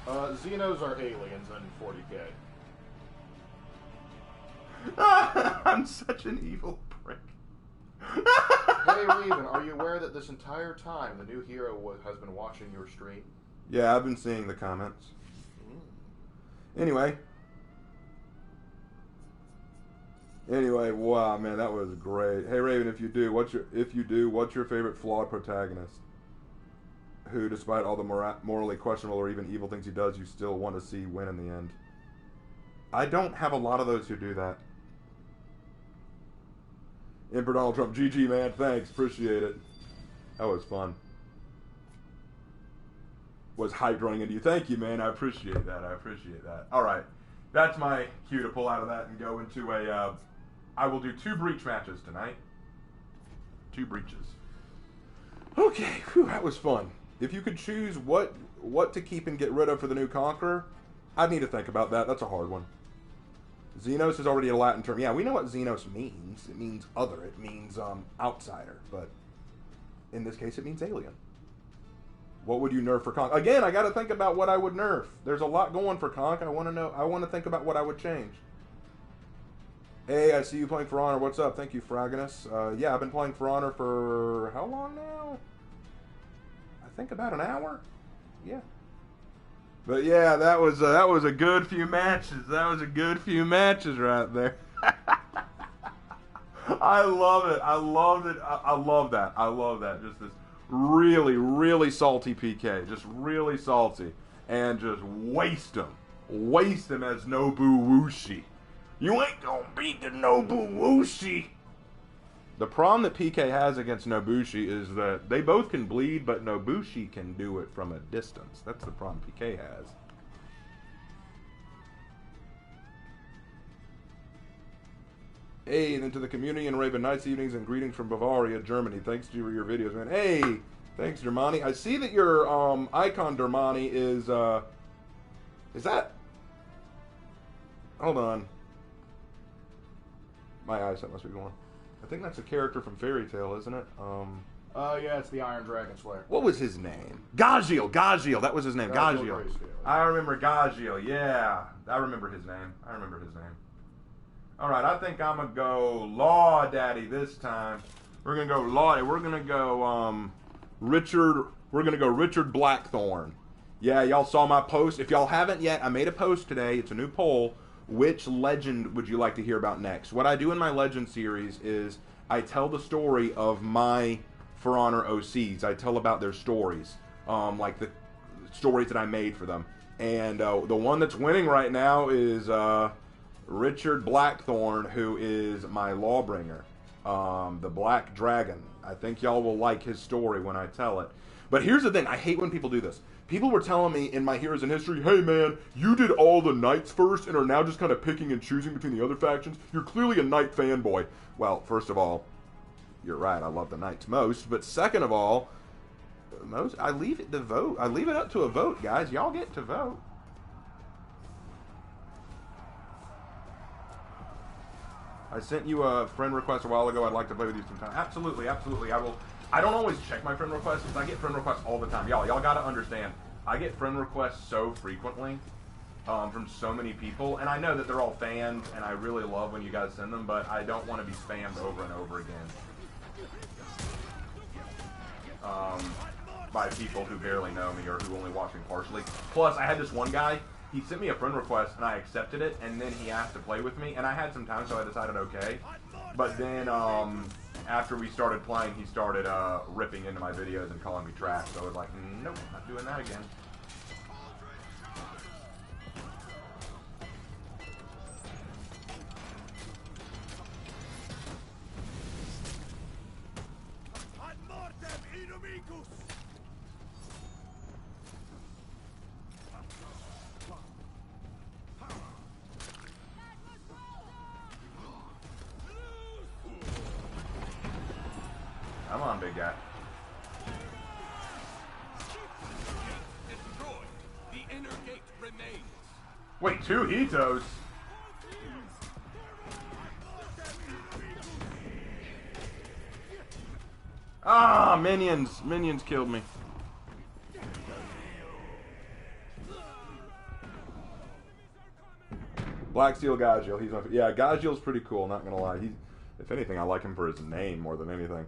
Xenos are aliens in 40k. I'm such an evil prick. Hey Raven, are you aware that this entire time the new hero has been watching your stream? Yeah, I've been seeing the comments. Anyway, wow, man, that was great. Hey Raven, if you do, what's your favorite flawed protagonist? Who, despite all the morally questionable or even evil things he does, you still want to see win in the end? I don't have a lot of those who do that. Emperor Donald Trump, GG, man, thanks, appreciate it. That was fun. Was hyped running into you. Thank you, man, I appreciate that. Alright, that's my cue to pull out of that and go into a, I will do 2 breach matches tonight. 2 breaches. Okay, whew, that was fun. If you could choose what to keep and get rid of for the new Conqueror, I'd need to think about that. That's a hard one. Xenos is already a Latin term. Yeah, we know what Xenos means. It means other. It means outsider. But in this case, it means alien. What would you nerf for Conk? Again, I got to think about what I would nerf. There's a lot going for Conk. I want to know. I want to think about what I would change. Hey, I see you playing For Honor. What's up? Thank you, Fragonus. Yeah, I've been playing For Honor for how long now? I think about an hour. Yeah. But yeah, that was a good few matches. That was a good few matches right there. I love it. I loved it. I love that. I love that. Just this really, really salty PK. Just really salty. And just waste him. Waste him as Nobuwushi. You ain't gonna beat the Nobuwushi. The problem that PK has against Nobushi is that they both can bleed, but Nobushi can do it from a distance. That's the problem PK has. Hey, and then to the community and Raven, nice evenings and greetings from Bavaria, Germany. Thanks to your videos, man. Hey, thanks, Dermani. I see that your icon, Dermani, is that... Hold on. My eyesight must be going. I think that's a character from Fairy Tail, isn't it? Yeah, it's the Iron Dragon Slayer. What was his name? Gajiel, that was his name, Gajiel. Grayscale. I remember Gajiel, yeah. I remember his name. Alright, I think I'm gonna go Law Daddy this time. We're gonna go Law, we're gonna go Richard Blackthorn. Yeah, y'all saw my post. If y'all haven't yet, I made a post today. It's a new poll. Which legend would you like to hear about next? What I do in my legend series is I tell the story of my For Honor OCs. I tell about their stories, like the stories that I made for them. And the one that's winning right now is Richard Blackthorn, who is my Lawbringer, the Black Dragon. I think y'all will like his story when I tell it. But here's the thing. I hate when people do this. People were telling me in my Heroes in History, hey man, you did all the Knights first and are now just kind of picking and choosing between the other factions. You're clearly a Knight fanboy. Well, first of all, you're right, I love the Knights most. But second of all, I leave it to vote. I leave it up to a vote, guys. Y'all get to vote. I sent you a friend request a while ago. I'd like to play with you sometime. Absolutely, absolutely. I will. I don't always check my friend requests because I get friend requests all the time. Y'all got to understand. I get friend requests so frequently from so many people, and I know that they're all fans, and I really love when you guys send them, but I don't want to be spammed over and over again by people who barely know me or who only watch me partially. Plus, I had this one guy. He sent me a friend request, and I accepted it, and then he asked to play with me, and I had some time, so I decided okay. But then, after we started playing, he started ripping into my videos and calling me trash, so I was like, nope, not doing that again. Come on, big guy. Destroyed. The inner gate remains. Wait, 2 Hitos? Ah, minions! Minions killed me. Black Steel Gajil, he's my yeah, Gajil's pretty cool, not gonna lie. If anything, I like him for his name more than anything.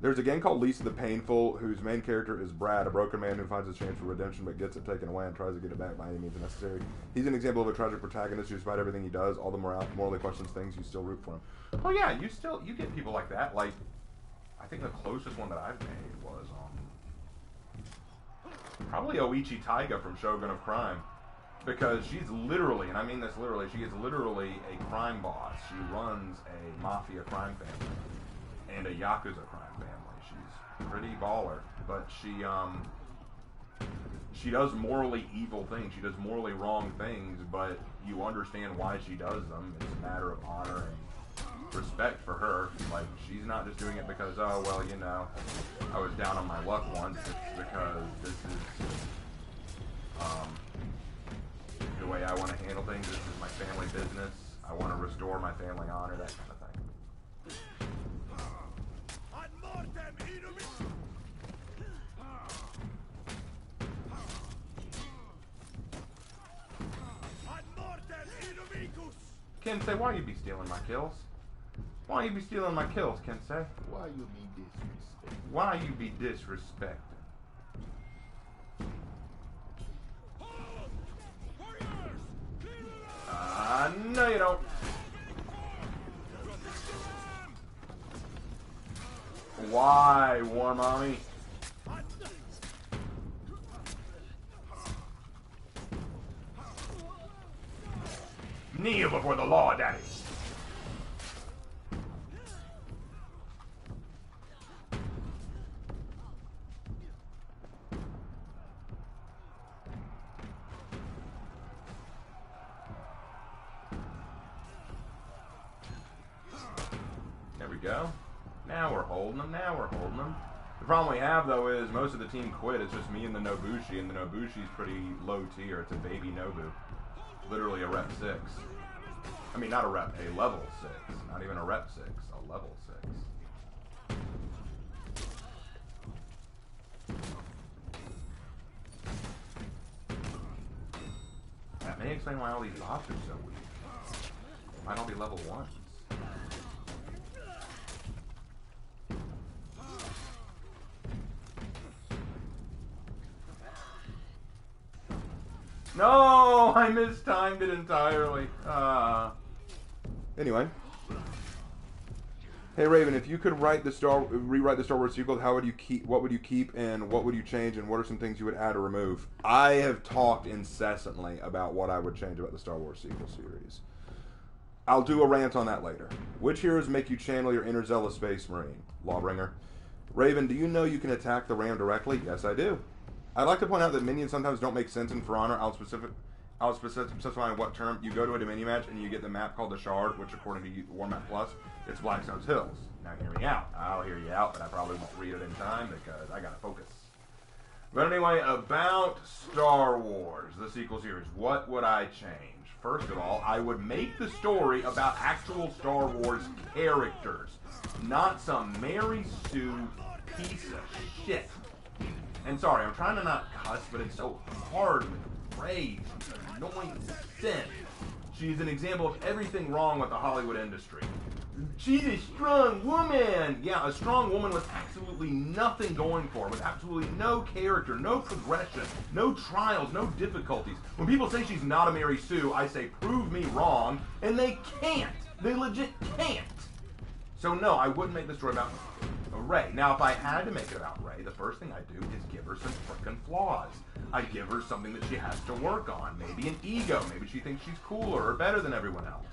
There's a game called Lisa the Painful, whose main character is Brad, a broken man who finds his chance for redemption but gets it taken away and tries to get it back by any means necessary. He's an example of a tragic protagonist who, despite everything he does, all the morally questions things, you still root for him. Oh yeah, you get people like that. Like, I think the closest one that I've made was probably Oichi Taiga from Shogun of Crime. Because she's literally, and I mean this literally, she is literally a crime boss. She runs a mafia crime family and a Yakuza crime family. She's pretty baller, but she does morally evil things. She does morally wrong things, but you understand why she does them. It's a matter of honor and respect for her. Like, she's not just doing it because, oh, well, you know, I was down on my luck once. It's because this is the way I want to handle things. This is my family business. I want to restore my family honor, that kind of thing. Kensei, why you be stealing my kills? Why you be stealing my kills, Kensei? Why you be disrespectful? Why you be disrespecting? No you don't. Why, War Mommy? Kneel before the law, Daddy. There we go. Now we're holding them. Now we're holding them. The problem we have, though, is most of the team quit. It's just me and the Nobushi, and the Nobushi's pretty low tier. It's a baby Nobu. Literally a rep 6. I mean, not a rep, a level 6. Not even a rep 6, a level 6. That may explain why all these bots are so weak. They might all be level 1s. No, I mistimed it entirely. Anyway. Hey Raven, if you could rewrite the Star Wars sequel, how would you keep? What would you keep, and what would you change, and what are some things you would add or remove? I have talked incessantly about what I would change about the Star Wars sequel series. I'll do a rant on that later. Which heroes make you channel your inner zealous space marine? Lawbringer. Raven, do you know you can attack the ram directly? Yes, I do. I'd like to point out that minions sometimes don't make sense in For Honor. I'll specify in what term. You go to a mini match and you get the map called the Shard, which according to War Map Plus, it's Blackstone's Hills. Now hear me out. I'll hear you out, but I probably won't read it in time because I gotta focus. But anyway, about Star Wars, the sequel series, what would I change? First of all, I would make the story about actual Star Wars characters, not some Mary Sue piece of shit. And sorry, I'm trying to not cuss, but it's so hard with rage and annoying sin. She's an example of everything wrong with the Hollywood industry. She's a strong woman! Yeah, a strong woman with absolutely nothing going for her, with absolutely no character, no progression, no trials, no difficulties. When people say she's not a Mary Sue, I say, prove me wrong, and they can't. They legit can't. So no, I wouldn't make the story about Rey. Now, if I had to make it about Rey, the first thing I'd do is give her some frickin' flaws. I'd give her something that she has to work on. Maybe an ego. Maybe she thinks she's cooler or better than everyone else.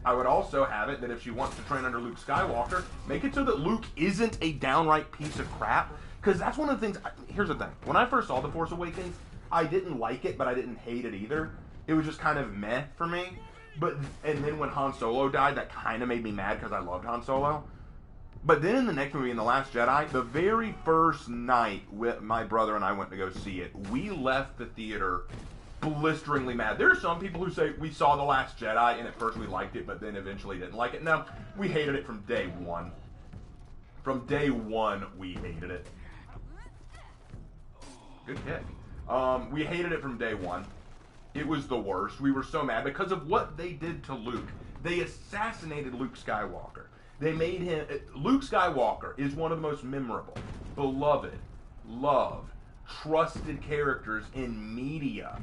I would also have it that if she wants to train under Luke Skywalker, make it so that Luke isn't a downright piece of crap. Because that's one of the things. Here's the thing. When I first saw The Force Awakens, I didn't like it, but I didn't hate it either. It was just kind of meh for me. And then when Han Solo died, that kind of made me mad because I loved Han Solo. But then in the next movie, in The Last Jedi, the very first night my brother and I went to go see it, we left the theater blisteringly mad. There are some people who say we saw The Last Jedi and at first we liked it, but then eventually didn't like it. No, we hated it from day one. From day one, we hated it. Good kick. We hated it from day one. It was the worst. We were so mad because of what they did to Luke. They assassinated Luke Skywalker. They made him... Luke Skywalker is one of the most memorable, beloved, loved, trusted characters in media.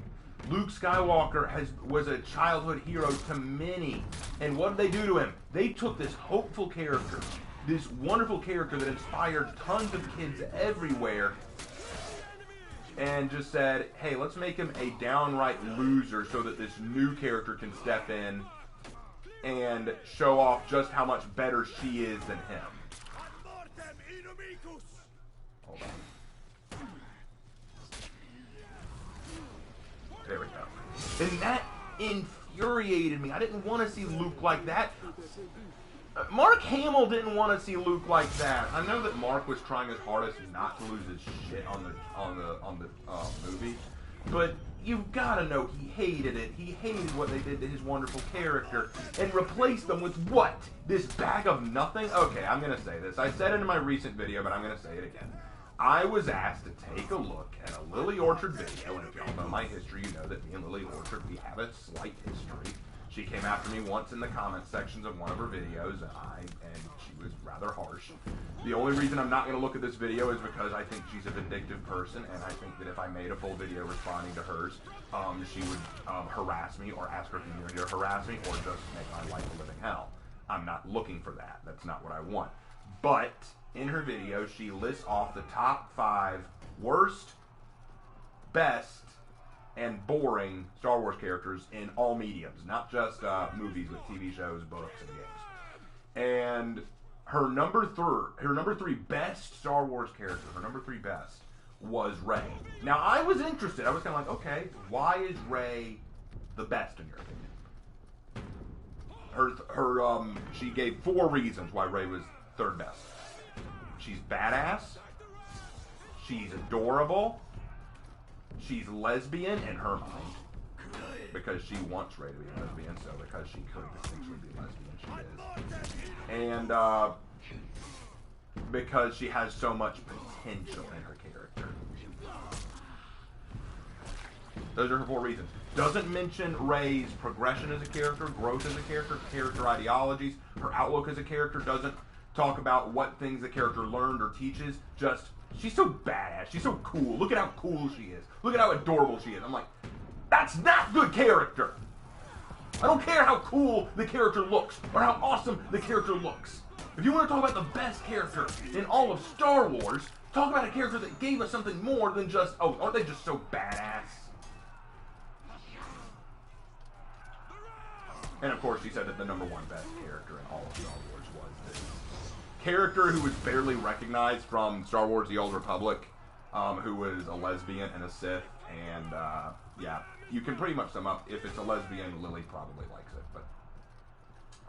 Luke Skywalker was a childhood hero to many. And what did they do to him? They took this hopeful character, this wonderful character that inspired tons of kids everywhere, and just said, hey, let's make him a downright loser so that this new character can step in and show off just how much better she is than him. Hold on. There we go. And that infuriated me. I didn't want to see Luke like that. Mark Hamill didn't want to see Luke like that. I know that Mark was trying his hardest not to lose his shit on the movie, but you've got to know he hated it. He hated what they did to his wonderful character and replaced them with what? This bag of nothing? Okay, I'm going to say this. I said it in my recent video, but I'm going to say it again. I was asked to take a look at a Lily Orchard video, and if y'all know my history, you know that me and Lily Orchard, we have a slight history. She came after me once in the comment sections of one of her videos, and she was rather harsh. The only reason I'm not going to look at this video is because I think she's a vindictive person, and I think that if I made a full video responding to hers, she would harass me or ask her community to harass me or just make my life a living hell. I'm not looking for that. That's not what I want. But in her video, she lists off the top 5 worst, best, and boring Star Wars characters in all mediums, not just movies with TV shows, books, and games. And her number 3 best Star Wars character, her number 3 best, was Rey. Now, I was interested. I was kind of like, okay, why is Rey the best in your opinion? She gave 4 reasons why Rey was 3rd best. She's badass. She's adorable. She's lesbian in her mind because she wants Rey to be a lesbian, so because she could potentially be lesbian, she is. And because she has so much potential in her character. Those are her 4 reasons. Doesn't mention Rey's progression as a character, growth as a character ideologies, her outlook as a character. Doesn't talk about what things the character learned or teaches. Just, she's so badass. She's so cool. Look at how cool she is. Look at how adorable she is. I'm like, that's not good character. I don't care how cool the character looks or how awesome the character looks. If you want to talk about the best character in all of Star Wars, talk about a character that gave us something more than just, oh, aren't they just so badass? And of course, she said that the number 1 best character in all of Star Wars was this character who was barely recognized from Star Wars: The Old Republic, who was a lesbian and a Sith, and yeah, you can pretty much sum up, if it's a lesbian, Lily probably likes it, but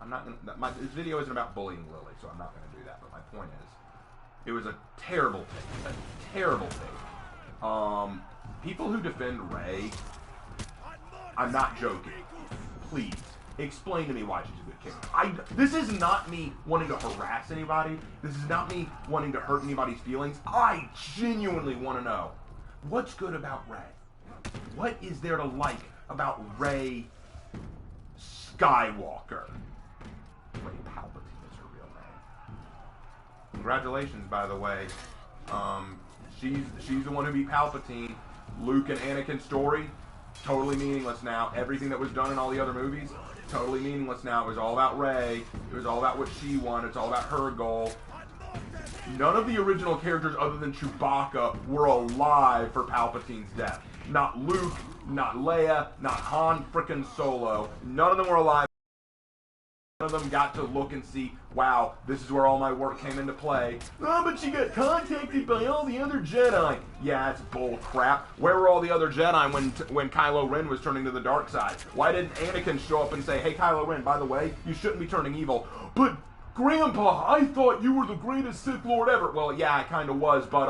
I'm not gonna, this video isn't about bullying Lily, so I'm not gonna do that, but my point is, it was a terrible take, people who defend Rey, I'm not joking, please, explain to me why she's a good character. This is not me wanting to harass anybody. This is not me wanting to hurt anybody's feelings. I genuinely want to know, what's good about Rey? What is there to like about Rey Skywalker? Rey Palpatine is her real name. Congratulations, by the way. She's the one who beat Palpatine. Luke and Anakin's story, totally meaningless now. Everything that was done in all the other movies, totally meaningless now. It was all about Rey. It was all about what she wanted. It's all about her goal. None of the original characters other than Chewbacca were alive for Palpatine's death. Not Luke, not Leia, not Han frickin' Solo. None of them were alive. of them got to look and see, wow, this is where all my work came into play. Oh, but she got contacted by all the other Jedi. Yeah, it's bull crap. Where were all the other Jedi when Kylo Ren was turning to the dark side? Why didn't Anakin show up and say, hey, Kylo Ren, by the way, you shouldn't be turning evil? But Grandpa, I thought you were the greatest Sith Lord ever. Well, yeah, I kind of was, but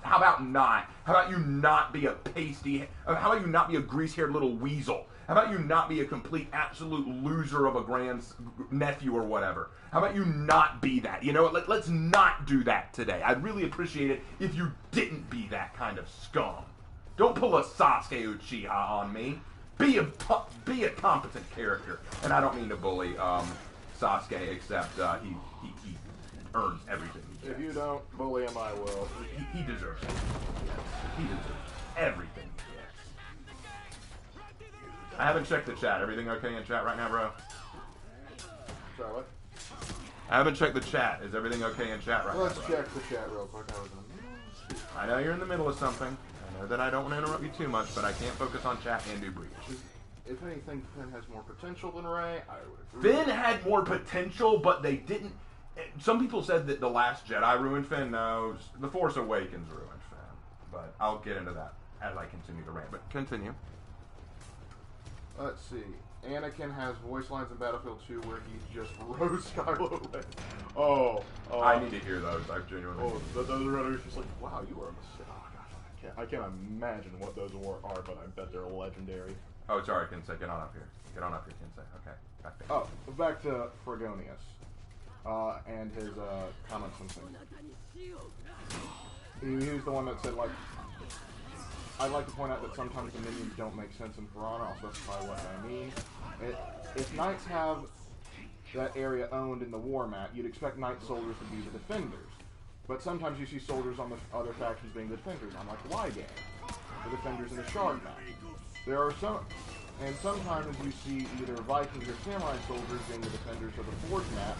how about not? How about you not be a pasty? How about you not be a grease-haired little weasel? How about you not be a complete, absolute loser of a grand-nephew or whatever? How about you not be that? You know, let's not do that today. I'd really appreciate it if you didn't be that kind of scum. Don't pull a Sasuke Uchiha on me. Be a competent character. And I don't mean to bully Sasuke, except he earns everything he gets. If you don't bully him, I will. He deserves it. He deserves everything he gets. I haven't checked the chat. Everything okay in chat right now, bro? Sorry, what? I haven't checked the chat. Is everything okay in chat right Let's now, bro? check the chat real quick. I know you're in the middle of something. I know that I don't want to interrupt you too much, but I can't focus on chat and do breach. If anything, Finn has more potential than Rey. I would agree. Finn had more potential, but they didn't. Some people said that The Last Jedi ruined Finn. No, The Force Awakens ruined Finn. But I'll get into that as I continue to rant. But continue. Let's see. Anakin has voice lines in Battlefield 2 where he just roasts Kylo Ren. Oh, I need to hear those. I genuinely. Oh, those are just like, wow, you are a mistake. Oh gosh, I can't imagine what those are, but I bet they're legendary. Oh, sorry, Kinsey. Get on up here. Get on up here, Kinsey. Okay. Back there. Oh, back to Fragonius and his comments and things. He was the one that said, like, I'd like to point out that sometimes the minions don't make sense in Piranha. I'll specify what I mean. If Knights have that area owned in the war map, you'd expect Knight soldiers to be the defenders. But sometimes you see soldiers on the other factions being the defenders, unlike Y-Gang, the defenders in the Shard map. There are sometimes you see either Vikings or Samurai soldiers being the defenders of the Forge map,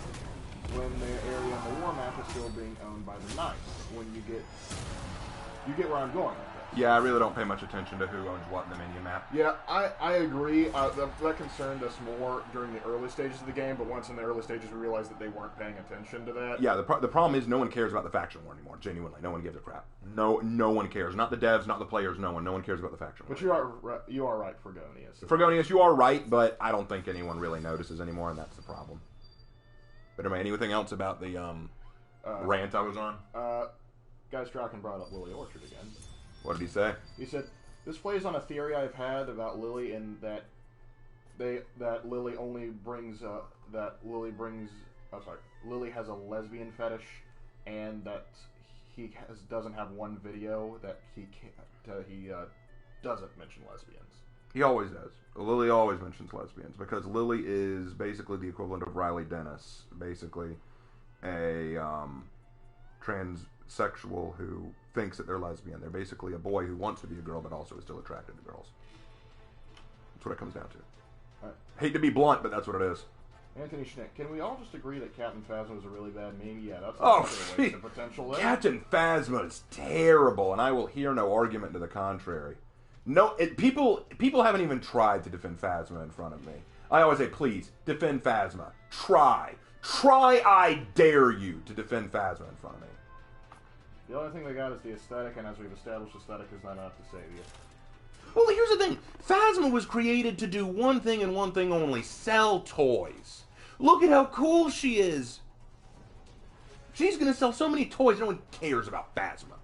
when the area on the war map is still being owned by the Knights. When you get where I'm going with this. Yeah, I really don't pay much attention to who owns what in the minion map. Yeah, I agree. That concerned us more during the early stages of the game, but once in the early stages we realized that they weren't paying attention to that. Yeah, the problem is no one cares about the faction war anymore. Genuinely, no one gives a crap. No one cares. Not the devs, not the players. No one cares about the faction war. But you are right, Fragonius. Fragonius, you are right, but I don't think anyone really notices anymore, and that's the problem. But anyway, anything else about the rant I was on? Guy Strauchen brought up Lily Orchard again. What did he say? He said, "This plays on a theory I've had about Lily, and that Lily only brings Lily has a lesbian fetish, and that he doesn't have one video that he doesn't mention lesbians." He always does. Lily always mentions lesbians because Lily is basically the equivalent of Riley Dennis, basically a transsexual who thinks that they're lesbian. They're basically a boy who wants to be a girl but also is still attracted to girls. That's what it comes down to. Right. Hate to be blunt, but that's what it is. Anthony Schnick, can we all just agree that Captain Phasma was a really bad meme? Yeah, that's a waste of potential there. Captain Phasma is terrible, and I will hear no argument to the contrary. No, people haven't even tried to defend Phasma in front of me. I always say, please, defend Phasma. Try, I dare you to defend Phasma in front of me. The only thing they got is the aesthetic, and as we've established, aesthetic is not enough to save you. Well, here's the thing. Phasma was created to do one thing and one thing only. Sell toys. Look at how cool she is. She's going to sell so many toys, no one cares about Phasma.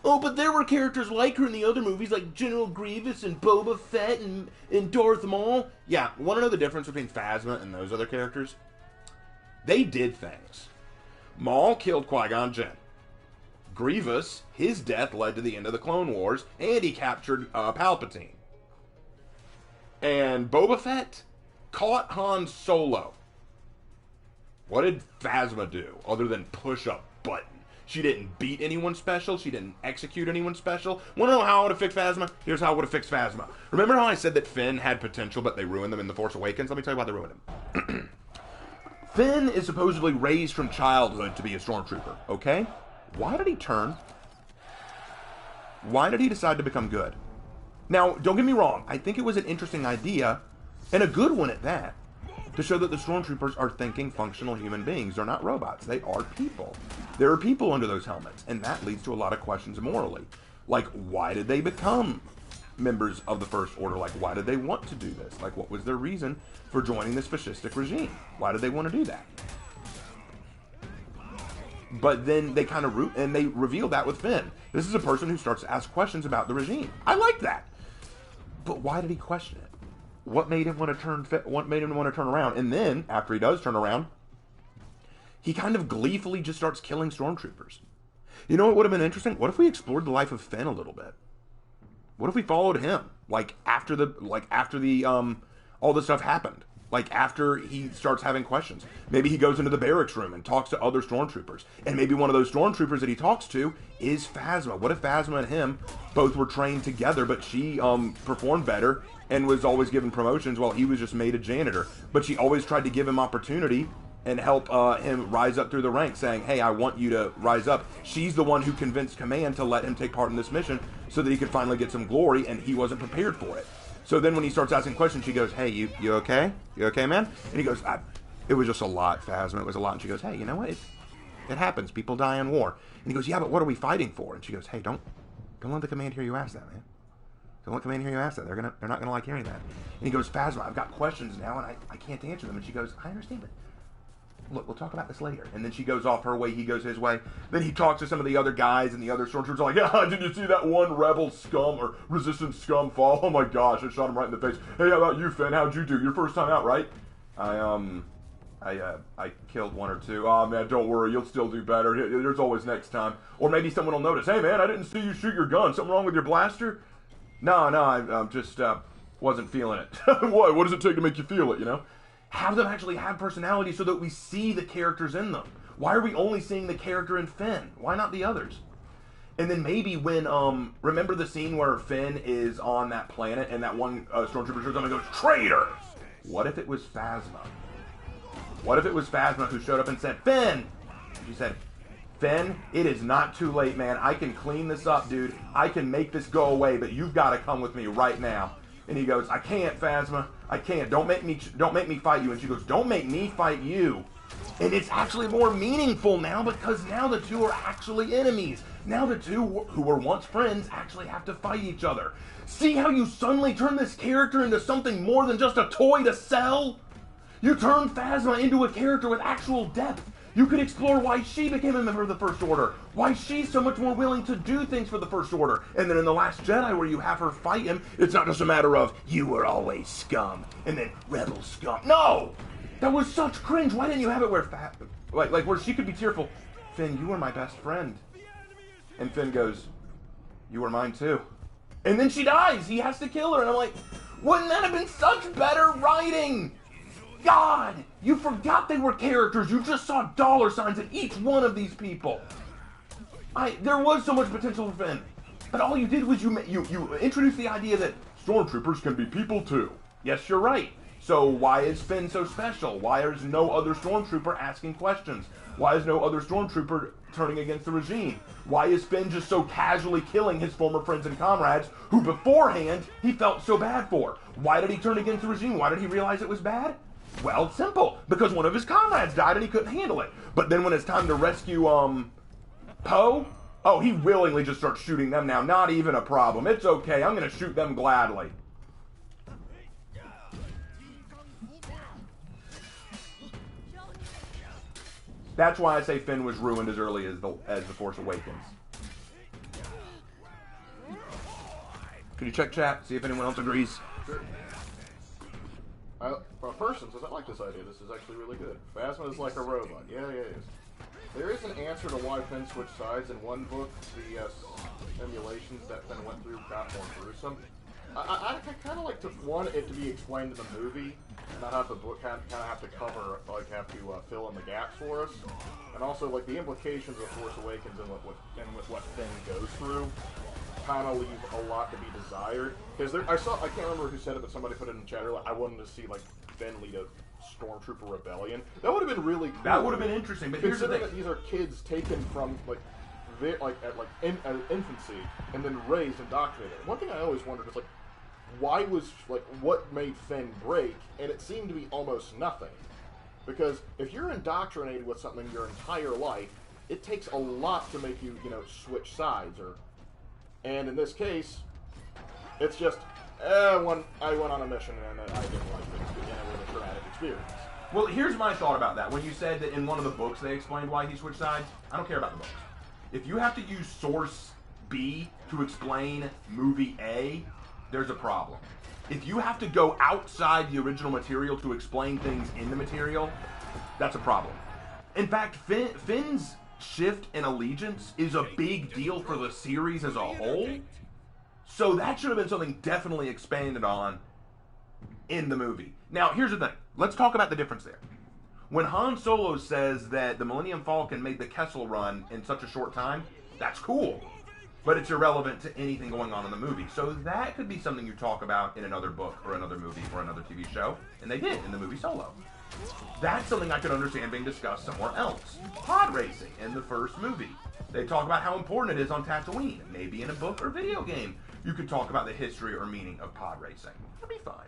Oh, but there were characters like her in the other movies, like General Grievous and Boba Fett and Darth Maul. Yeah, want to know the difference between Phasma and those other characters? They did things. Maul killed Qui-Gon Jinn. Grievous, his death led to the end of the Clone Wars, and he captured Palpatine. And Boba Fett caught Han Solo. What did Phasma do, other than push a button? She didn't beat anyone special. She didn't execute anyone special. Want to know how I would have fixed Phasma? Here's how I would have fixed Phasma. Remember how I said that Finn had potential, but they ruined them in The Force Awakens? Let me tell you why they ruined him. Finn is supposedly raised from childhood to be a stormtrooper, okay? Why did he turn? Why did he decide to become good? Now, don't get me wrong. I think it was an interesting idea, and a good one at that. to show that the stormtroopers are thinking, functional human beings. They're not robots. They are people. There are people under those helmets, and that leads to a lot of questions morally. Like, why did they become members of the First Order? Like, why did they want to do this? Like, what was their reason for joining this fascistic regime? Why did they want to do that? But then they kind of they reveal that with Finn. This is a person who starts to ask questions about the regime. I like that. But why did he question it? What made him want to turn around? And then, after he does turn around, he kind of gleefully just starts killing stormtroopers. You know what would have been interesting? What if we explored the life of Finn a little bit? What if we followed him? After all this stuff happened. After he starts having questions. Maybe he goes into the barracks room and talks to other stormtroopers. And maybe one of those stormtroopers that he talks to is Phasma. What if Phasma and him both were trained together, but she performed better and was always given promotions while he was just made a janitor? But she always tried to give him opportunity and help him rise up through the ranks, saying, hey, I want you to rise up. She's the one who convinced Command to let him take part in this mission so that he could finally get some glory, and he wasn't prepared for it. So then when he starts asking questions, she goes, hey, you okay? You okay, man? And he goes, it was just a lot, Phasma. It was a lot. And she goes, hey, you know what? It happens. People die in war. And he goes, yeah, but what are we fighting for? And she goes, hey, don't let the Command hear you ask that, man. Don't let Command hear you ask that. They're not going to like hearing that. And he goes, Phasma, I've got questions now, and I can't answer them. And she goes, I understand, but look, we'll talk about this later. And then she goes off her way, he goes his way. Then he talks to some of the other guys, and the other stormtroopers are like, yeah, did you see that one rebel scum or resistance scum fall? Oh my gosh, I shot him right in the face. Hey, how about you, Finn? How'd you do? Your first time out, right? I killed one or two. Oh man, don't worry, you'll still do better. There's always next time. Or maybe someone will notice, hey man, I didn't see you shoot your gun. Something wrong with your blaster? No, I just wasn't feeling it. What does it take to make you feel it, you know? Have them actually have personality so that we see the characters in them. Why are we only seeing the character in Finn? Why not the others? And then maybe when, remember the scene where Finn is on that planet and that one stormtrooper shows up and goes, traitor! What if it was Phasma? What if it was Phasma who showed up and said, Finn! She said, Finn, it is not too late, man. I can clean this up, dude. I can make this go away, but you've got to come with me right now. And he goes, I can't, Phasma. I can't. Don't make me fight you. And she goes, don't make me fight you. And it's actually more meaningful now because now the two are actually enemies. Now the two who were once friends actually have to fight each other. See how you suddenly turn this character into something more than just a toy to sell? You turn Phasma into a character with actual depth. You could explore why she became a member of the First Order, why she's so much more willing to do things for the First Order. And then in The Last Jedi, where you have her fight him, it's not just a matter of, you were always scum, and then rebel scum. No! That was such cringe. Why didn't you have it where, where she could be tearful, Finn, you were my best friend. And Finn goes, you were mine too. And then she dies. He has to kill her. And I'm like, wouldn't that have been such better writing? God, you forgot they were characters. You just saw dollar signs in each one of these people. There was so much potential for Finn, but all you did was you introduced the idea that stormtroopers can be people too. Yes, you're right. So why is Finn so special? Why is no other stormtrooper asking questions? Why is no other stormtrooper turning against the regime? Why is Finn just so casually killing his former friends and comrades who beforehand he felt so bad for? Why did he turn against the regime? Why did he realize it was bad? Well, simple. Because one of his comrades died and he couldn't handle it. But then when it's time to rescue, Poe, oh, he willingly just starts shooting them now. Not even a problem. It's okay. I'm going to shoot them gladly. That's why I say Finn was ruined as early as The Force Awakens. Can you check chat? See if anyone else agrees? Sure. For a person says, I like this idea. This is actually really good. Phasma is like a robot. Yeah, it is. There is an answer to why Finn switched sides in one book. The emulations that Finn went through got more gruesome. I kind of like to want it to be explained in the movie, not have the book kind of have to cover, like have to fill in the gaps for us, and also like the implications of Force Awakens and with what Finn goes through kind of leave a lot to be desired. Because I can't remember who said it, but somebody put it in the chat earlier. I wanted to see like Finn lead a stormtrooper rebellion. That would have been really cool. That would have been interesting. But here's the thing: that these are kids taken from infancy and then raised indoctrinated. One thing I always wondered is like, what made Finn break, and it seemed to be almost nothing. Because if you're indoctrinated with something your entire life, it takes a lot to make you, switch sides. And in this case, it's just, I went on a mission and I didn't like it. It was a traumatic experience. Well, here's my thought about that. When you said that in one of the books they explained why he switched sides, I don't care about the books. If you have to use source B to explain movie A, there's a problem. If you have to go outside the original material to explain things in the material, that's a problem. In fact, Finn's shift in allegiance is a big deal for the series as a whole. So that should have been something definitely expanded on in the movie. Now, here's the thing. Let's talk about the difference there. When Han Solo says that the Millennium Falcon made the Kessel Run in such a short time, that's cool. But it's irrelevant to anything going on in the movie. So that could be something you talk about in another book or another movie or another TV show. And they did in the movie Solo. That's something I could understand being discussed somewhere else. Pod racing in the first movie. They talk about how important it is on Tatooine. Maybe in a book or video game, you could talk about the history or meaning of pod racing. That'd be fine.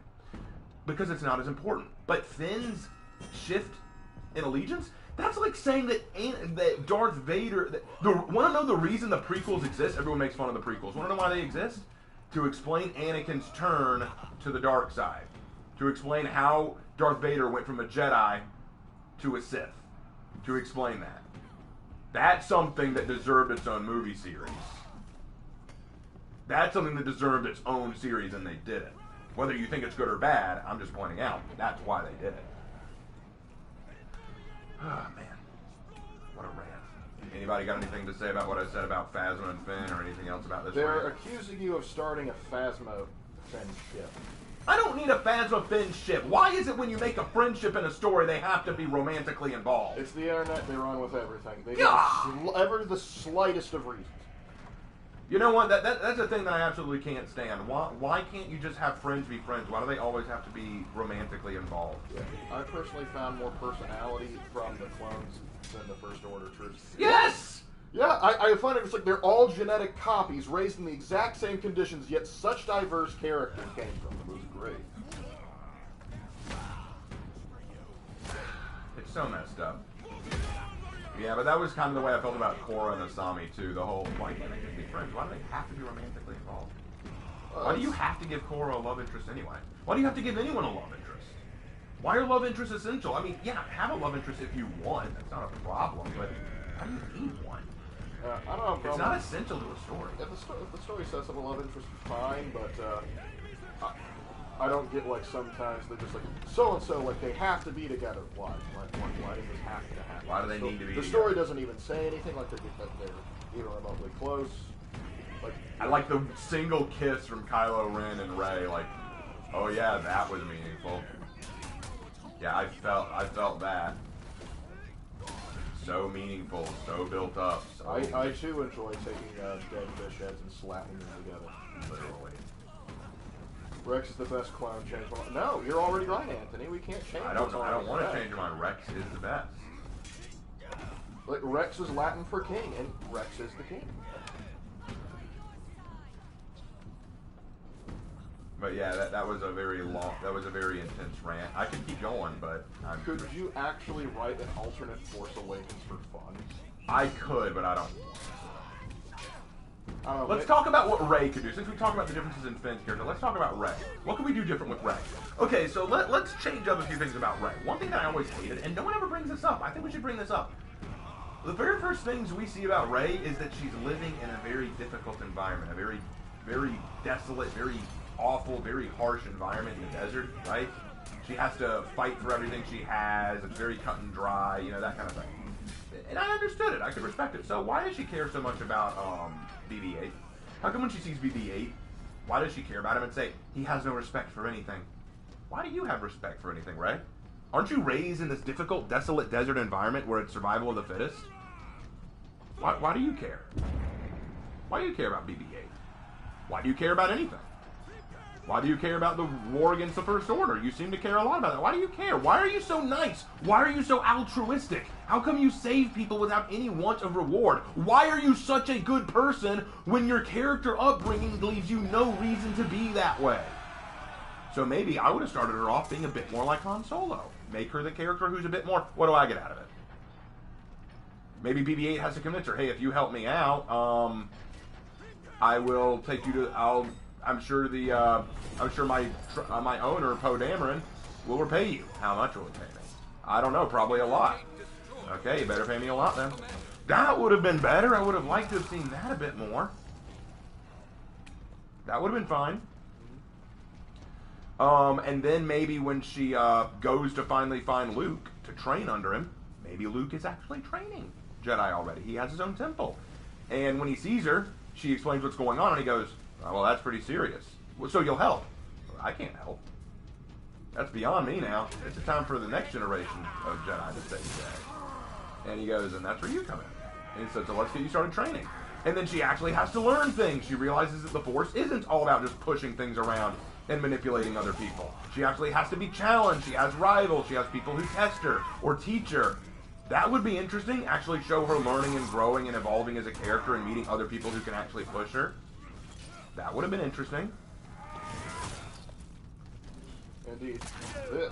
Because it's not as important. But Finn's shift in allegiance? That's like saying that Darth Vader... Want to know the reason the prequels exist? Everyone makes fun of the prequels. Want to know why they exist? To explain Anakin's turn to the dark side. To explain how Darth Vader went from a Jedi to a Sith. To explain that. That's something that deserved its own movie series. That's something that deserved its own series, and they did it. Whether you think it's good or bad, I'm just pointing out. That's why they did it. Oh, man. What a rant. Anybody got anything to say about what I said about Phasma and Finn or anything else about this They're rant? accusing you of starting a Phasma Finn ship. I don't need a Phasma Finn ship. Why is it when you make a friendship in a story, they have to be romantically involved? It's the internet. They run with everything. They Yeah. ever the slightest of reasons. You know what? That's a thing that I absolutely can't stand. Why can't you just have friends be friends? Why do they always have to be romantically involved? Yeah. I personally found more personality from the clones than the First Order troops. Yes! Yeah, I find it's like they're all genetic copies raised in the exact same conditions, yet such diverse characters came from them. It was great. It's so messed up. Yeah, but that was kind of the way I felt about Korra and Asami, too. The whole, why can't they just be friends? Why do they have to be romantically involved? Why do you have to give Korra a love interest anyway? Why do you have to give anyone a love interest? Why are love interests essential? I mean, yeah, have a love interest if you want. That's not a problem, but why do you need one? I don't know. It's not essential to a story. If the story says something love interest, fine, but I don't get like sometimes they're just like so and so like they have to be together. Why? Why does this have to happen? Why do they need to be The story doesn't even say anything like they're even remotely close. Like I like the single kiss from Kylo Ren and Rey. Like, oh yeah, that was meaningful. Yeah, I felt that. So meaningful, so built up. So I too enjoy taking dead fish heads and slapping them together. literally. Rex is the best clone change. No, you're already right, Anthony. We can't change. I don't want to change my mind. Rex is the best. Like Rex is Latin for king, and Rex is the king. But yeah, that was a very intense rant. I could keep going, but Could you actually write an alternate Force Awakens for fun? I could, but I don't. I don't know, Let's talk about what Rey could do. Since we talked about the differences in Finn's character, let's talk about Rey. What can we do different with Rey? Okay, so let's change up a few things about Rey. One thing that I always hated, and no one ever brings this up. I think we should bring this up. The very first things we see about Rey is that she's living in a very difficult environment, a very, very desolate, very awful, very harsh environment in the desert, right? She has to fight for everything she has. It's very cut and dry, you know, that kind of thing. And I understood it. I could respect it. So why does she care so much about BB-8? How come when she sees BB-8, why does she care about him and say, he has no respect for anything? Why do you have respect for anything, Rey? Aren't you raised in this difficult, desolate desert environment where it's survival of the fittest? Why do you care? Why do you care about BB-8? Why do you care about anything? Why do you care about the war against the First Order? You seem to care a lot about that. Why do you care? Why are you so nice? Why are you so altruistic? How come you save people without any want of reward? Why are you such a good person when your character upbringing leaves you no reason to be that way? So maybe I would have started her off being a bit more like Han Solo. Make her the character who's a bit more, what do I get out of it? Maybe BB-8 has to convince her, hey, if you help me out, I will take you to, I'm sure my owner, Poe Dameron, will repay you. How much will he pay me? I don't know, probably a lot. Okay, you better pay me a lot then. That would have been better. I would have liked to have seen that a bit more. That would have been fine. And then maybe when she goes to finally find Luke to train under him, maybe Luke is actually training Jedi already. He has his own temple. And when he sees her, she explains what's going on, and he goes, oh, well, that's pretty serious. Well, so you'll help. I can't help. That's beyond me now. It's time for the next generation of Jedi to stay Jedi. And he goes, and that's where you come in. And he said, so let's get you started training. And then she actually has to learn things. She realizes that the Force isn't all about just pushing things around and manipulating other people. She actually has to be challenged. She has rivals. She has people who test her or teach her. That would be interesting. Actually show her learning and growing and evolving as a character and meeting other people who can actually push her. That would have been interesting. Indeed.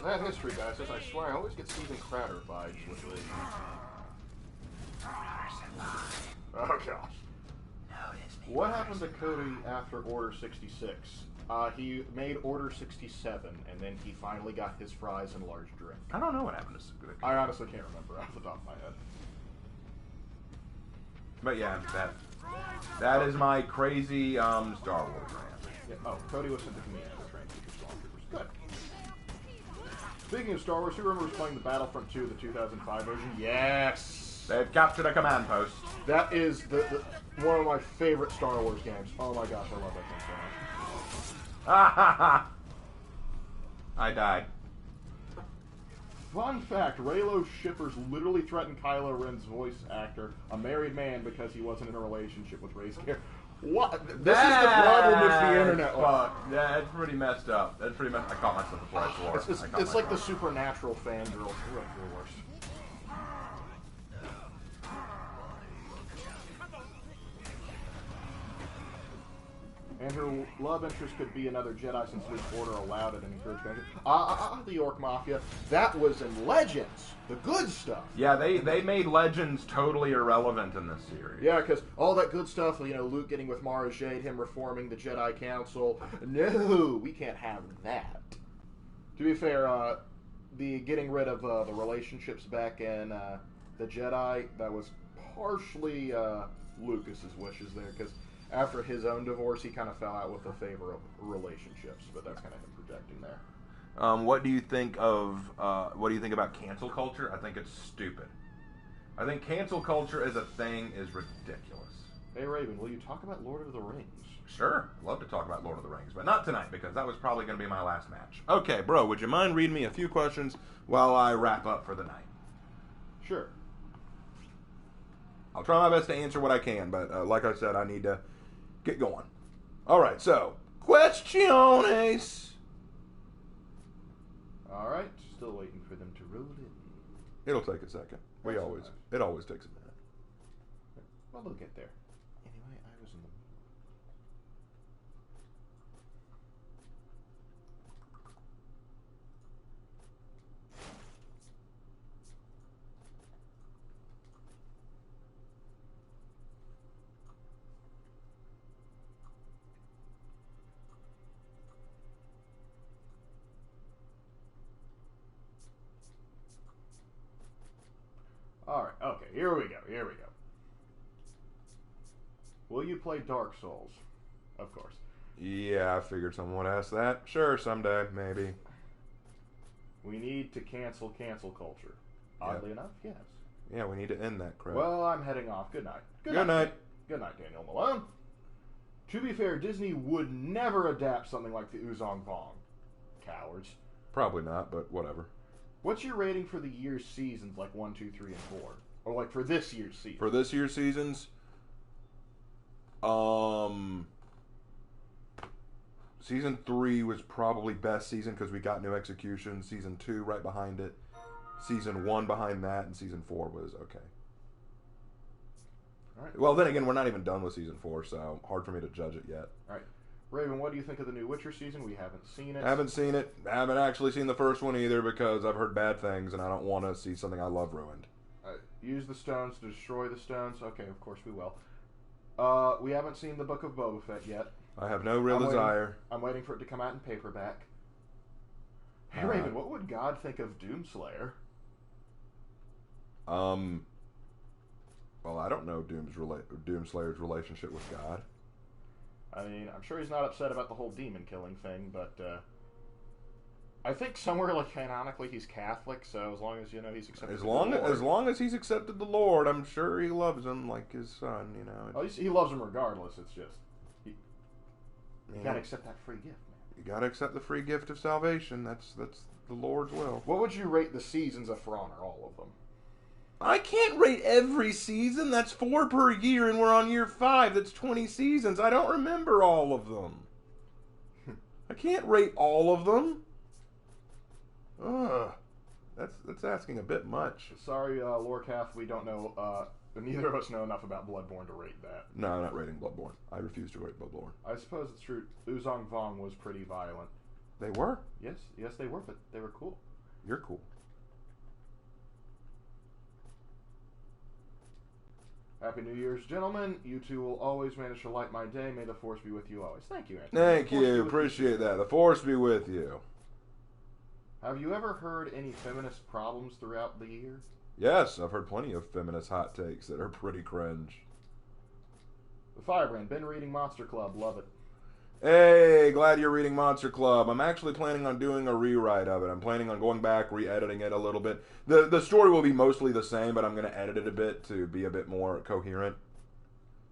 That history guy says, I swear, I always get Steven Crowder vibes with the... Oh, gosh. What happened to Cody after Order 66? He made Order 67, and then he finally got his fries and large drink. I don't know what happened to Cody. I honestly can't remember off the top of my head. But yeah, that is my crazy Star Wars rant. Yeah, oh, Cody was sent to command to train future stormtroopers. Good. Speaking of Star Wars, who remembers playing the Battlefront 2, the 2005 version? Yes! They've captured a command post. That is one of my favorite Star Wars games. Oh my gosh, I love that thing so much. Ha ha ha! I died. Fun fact, Reylo shippers literally threatened Kylo Ren's voice actor, a married man, because he wasn't in a relationship with Rey's character. What? This is the problem with the internet. Fuck. Yeah, it's pretty messed up. That's pretty messed. I caught myself before I swore. It's like the supernatural fangirl. You're worse. And her love interest could be another Jedi since Luke's order allowed it and encouraged it. The Orc Mafia. That was in Legends. The good stuff. Yeah, they made Legends totally irrelevant in this series. Yeah, because all that good stuff, Luke getting with Mara Jade, him reforming the Jedi Council. No, we can't have that. To be fair, the getting rid of the relationships back in the Jedi, that was partially Lucas's wishes there, because after his own divorce, he kind of fell out with the favor of relationships, but that's kind of him projecting there. What do you think about cancel culture? I think it's stupid. I think cancel culture as a thing is ridiculous. Hey Raven, will you talk about Lord of the Rings? Sure, love to talk about Lord of the Rings, but not tonight because that was probably going to be my last match. Okay, bro, would you mind reading me a few questions while I wrap up for the night? Sure. I'll try my best to answer what I can, but like I said, I need to get going. All right, so questiones. All right, still waiting for them to roll in. It'll take a second. It always takes a minute. Well, they'll get there. Anyway, I was in the... Alright, okay, here we go. Will you play Dark Souls? Of course. Yeah, I figured someone would ask that. Sure, someday, maybe. We need to cancel culture. Oddly enough, yes. Yeah, we need to end that crap. Well, I'm heading off. Good night. Good night. Good night, Daniel Malone. To be fair, Disney would never adapt something like the Oozong Bong. Cowards. Probably not, but whatever. What's your rating for the year's seasons, like 1, 2, 3, and 4? Or like for this year's season? For this year's seasons, season 3 was probably best season because we got new execution. Season 2 right behind it. Season 1 behind that, and season 4 was okay. All right. Well, then again, we're not even done with season 4, so hard for me to judge it yet. All right. Raven, what do you think of the new Witcher season? We haven't seen it. Haven't seen it. Haven't actually seen the first one either because I've heard bad things and I don't want to see something I love ruined. Use the stones to destroy the stones. Okay, of course we will. We haven't seen the Book of Boba Fett yet. I have no real desire. I'm waiting for it to come out in paperback. Hey, Raven, what would God think of Doomslayer? Well, I don't know Doomslayer's relationship with God. I mean, I'm sure he's not upset about the whole demon killing thing, but I think somewhere like canonically he's Catholic, so as long as he's accepted. As long as he's accepted the Lord, I'm sure he loves him like his son. He loves him regardless. It's just you gotta accept that free gift, man. You gotta accept the free gift of salvation. That's the Lord's will. What would you rate the seasons of For Honor? All of them. I can't rate every season. That's 4 per year, and we're on year 5. That's 20 seasons. I don't remember all of them. I can't rate all of them. That's asking a bit much. Sorry, Lorecath, we don't know. Neither of us know enough about Bloodborne to rate that. No, I'm not rating Bloodborne. I refuse to rate Bloodborne. I suppose it's true. Uzong Vong was pretty violent. They were? Yes, they were, but they were cool. You're cool. Happy New Year's, gentlemen. You two will always manage to light my day. May the Force be with you always. Thank you, Anthony. Thank you. Appreciate that. The Force be with you. Have you ever heard any feminist problems throughout the year? Yes, I've heard plenty of feminist hot takes that are pretty cringe. The Firebrand, been reading Monster Club. Love it. Hey, glad you're reading Monster Club. I'm actually planning on doing a rewrite of it. I'm planning on going back, re-editing it a little bit. The story will be mostly the same, but I'm going to edit it a bit to be a bit more coherent.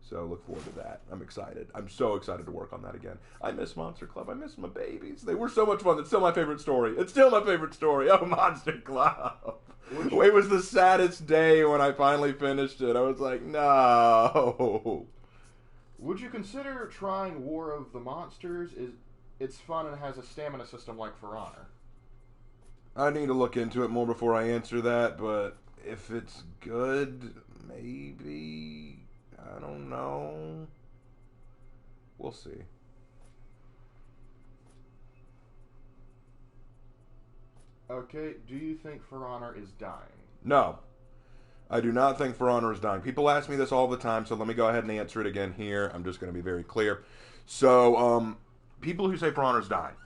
So look forward to that. I'm excited. I'm so excited to work on that again. I miss Monster Club. I miss my babies. They were so much fun. It's still my favorite story. It's still my favorite story. Oh, Monster Club. It was the saddest day when I finally finished it. I was like, no. Would you consider trying War of the Monsters? It's fun and has a stamina system like For Honor. I need to look into it more before I answer that, but if it's good, maybe. I don't know. We'll see. Okay, do you think For Honor is dying? No. I do not think For Honor is dying. People ask me this all the time, so let me go ahead and answer it again here. I'm just going to be very clear. So, people who say For Honor is dying.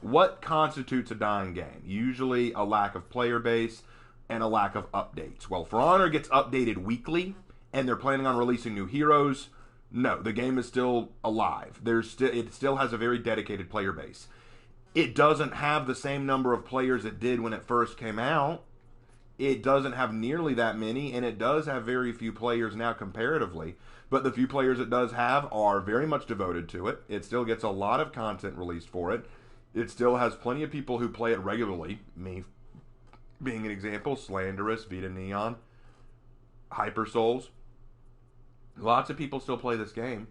What constitutes a dying game? Usually a lack of player base and a lack of updates. Well, For Honor gets updated weekly, and they're planning on releasing new heroes. No, the game is still alive. It still has a very dedicated player base. It doesn't have the same number of players it did when it first came out. It doesn't have nearly that many, and it does have very few players now comparatively. But the few players it does have are very much devoted to it. It still gets a lot of content released for it. It still has plenty of people who play it regularly. Me being an example, Slanderous, Vita Neon, Hyper Souls. Lots of people still play this game.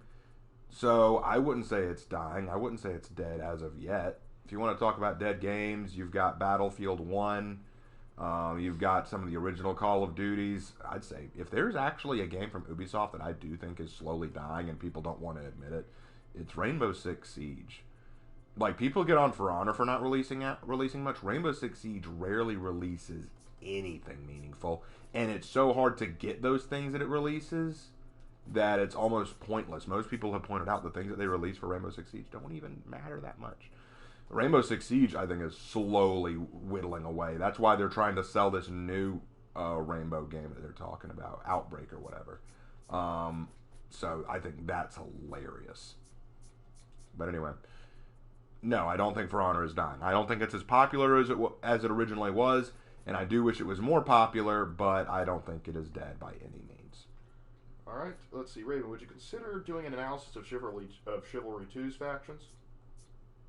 So I wouldn't say it's dying. I wouldn't say it's dead as of yet. If you want to talk about dead games, you've got Battlefield 1. You've got some of the original Call of Duties. I'd say if there's actually a game from Ubisoft that I do think is slowly dying and people don't want to admit it, it's Rainbow Six Siege. Like, people get on For Honor for not releasing much. Rainbow Six Siege rarely releases anything meaningful, and it's so hard to get those things that it releases that it's almost pointless. Most people have pointed out the things that they release for Rainbow Six Siege don't even matter that much. Rainbow Six Siege, I think, is slowly whittling away. That's why they're trying to sell this new Rainbow game that they're talking about, Outbreak or whatever. So I think that's hilarious. But anyway, no, I don't think For Honor is dying. I don't think it's as popular as it originally was, and I do wish it was more popular, but I don't think it is dead by any means. All right, let's see, Raven. Would you consider doing an analysis of Chivalry 2's factions?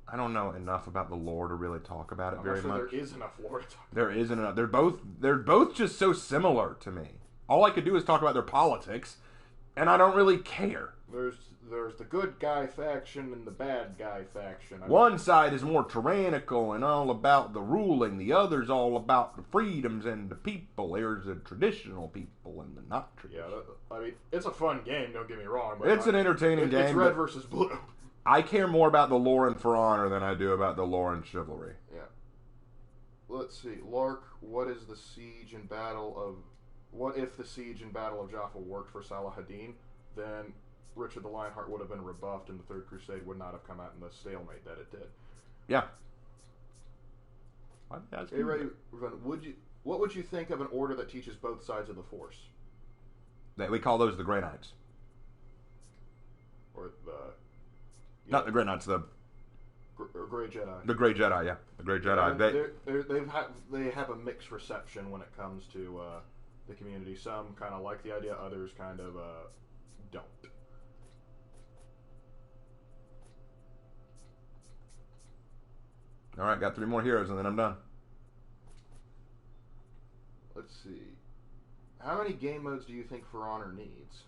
I don't know enough about the lore to really talk about it very much. There is enough lore to talk about. There isn't enough. They're both just so similar to me. All I could do is talk about their politics, and I don't really care. There's the good guy faction and the bad guy faction. One side is more tyrannical and all about the ruling. The other's all about the freedoms and the people. There's the traditional people and the not traditional. Yeah, I mean, it's a fun game, don't get me wrong. But it's an entertaining game. It's red versus blue. I care more about the lore in For Honor than I do about the lore in Chivalry. Yeah. Let's see. Lark, what is the siege and battle of... What if the siege and battle of Jaffa worked for Salahadin? Then Richard the Lionheart would have been rebuffed and the Third Crusade would not have come out in the stalemate that it did. Yeah. Hey, Raven, what would you think of an order that teaches both sides of the Force? We call those the Grey Knights. Or the... Not the Grey Knights, the Grey Jedi. The Grey Jedi, yeah. The Grey Jedi. They have a mixed reception when it comes to the community. Some kind of like the idea, others kind of don't. Alright, got 3 more heroes and then I'm done. Let's see. How many game modes do you think For Honor needs?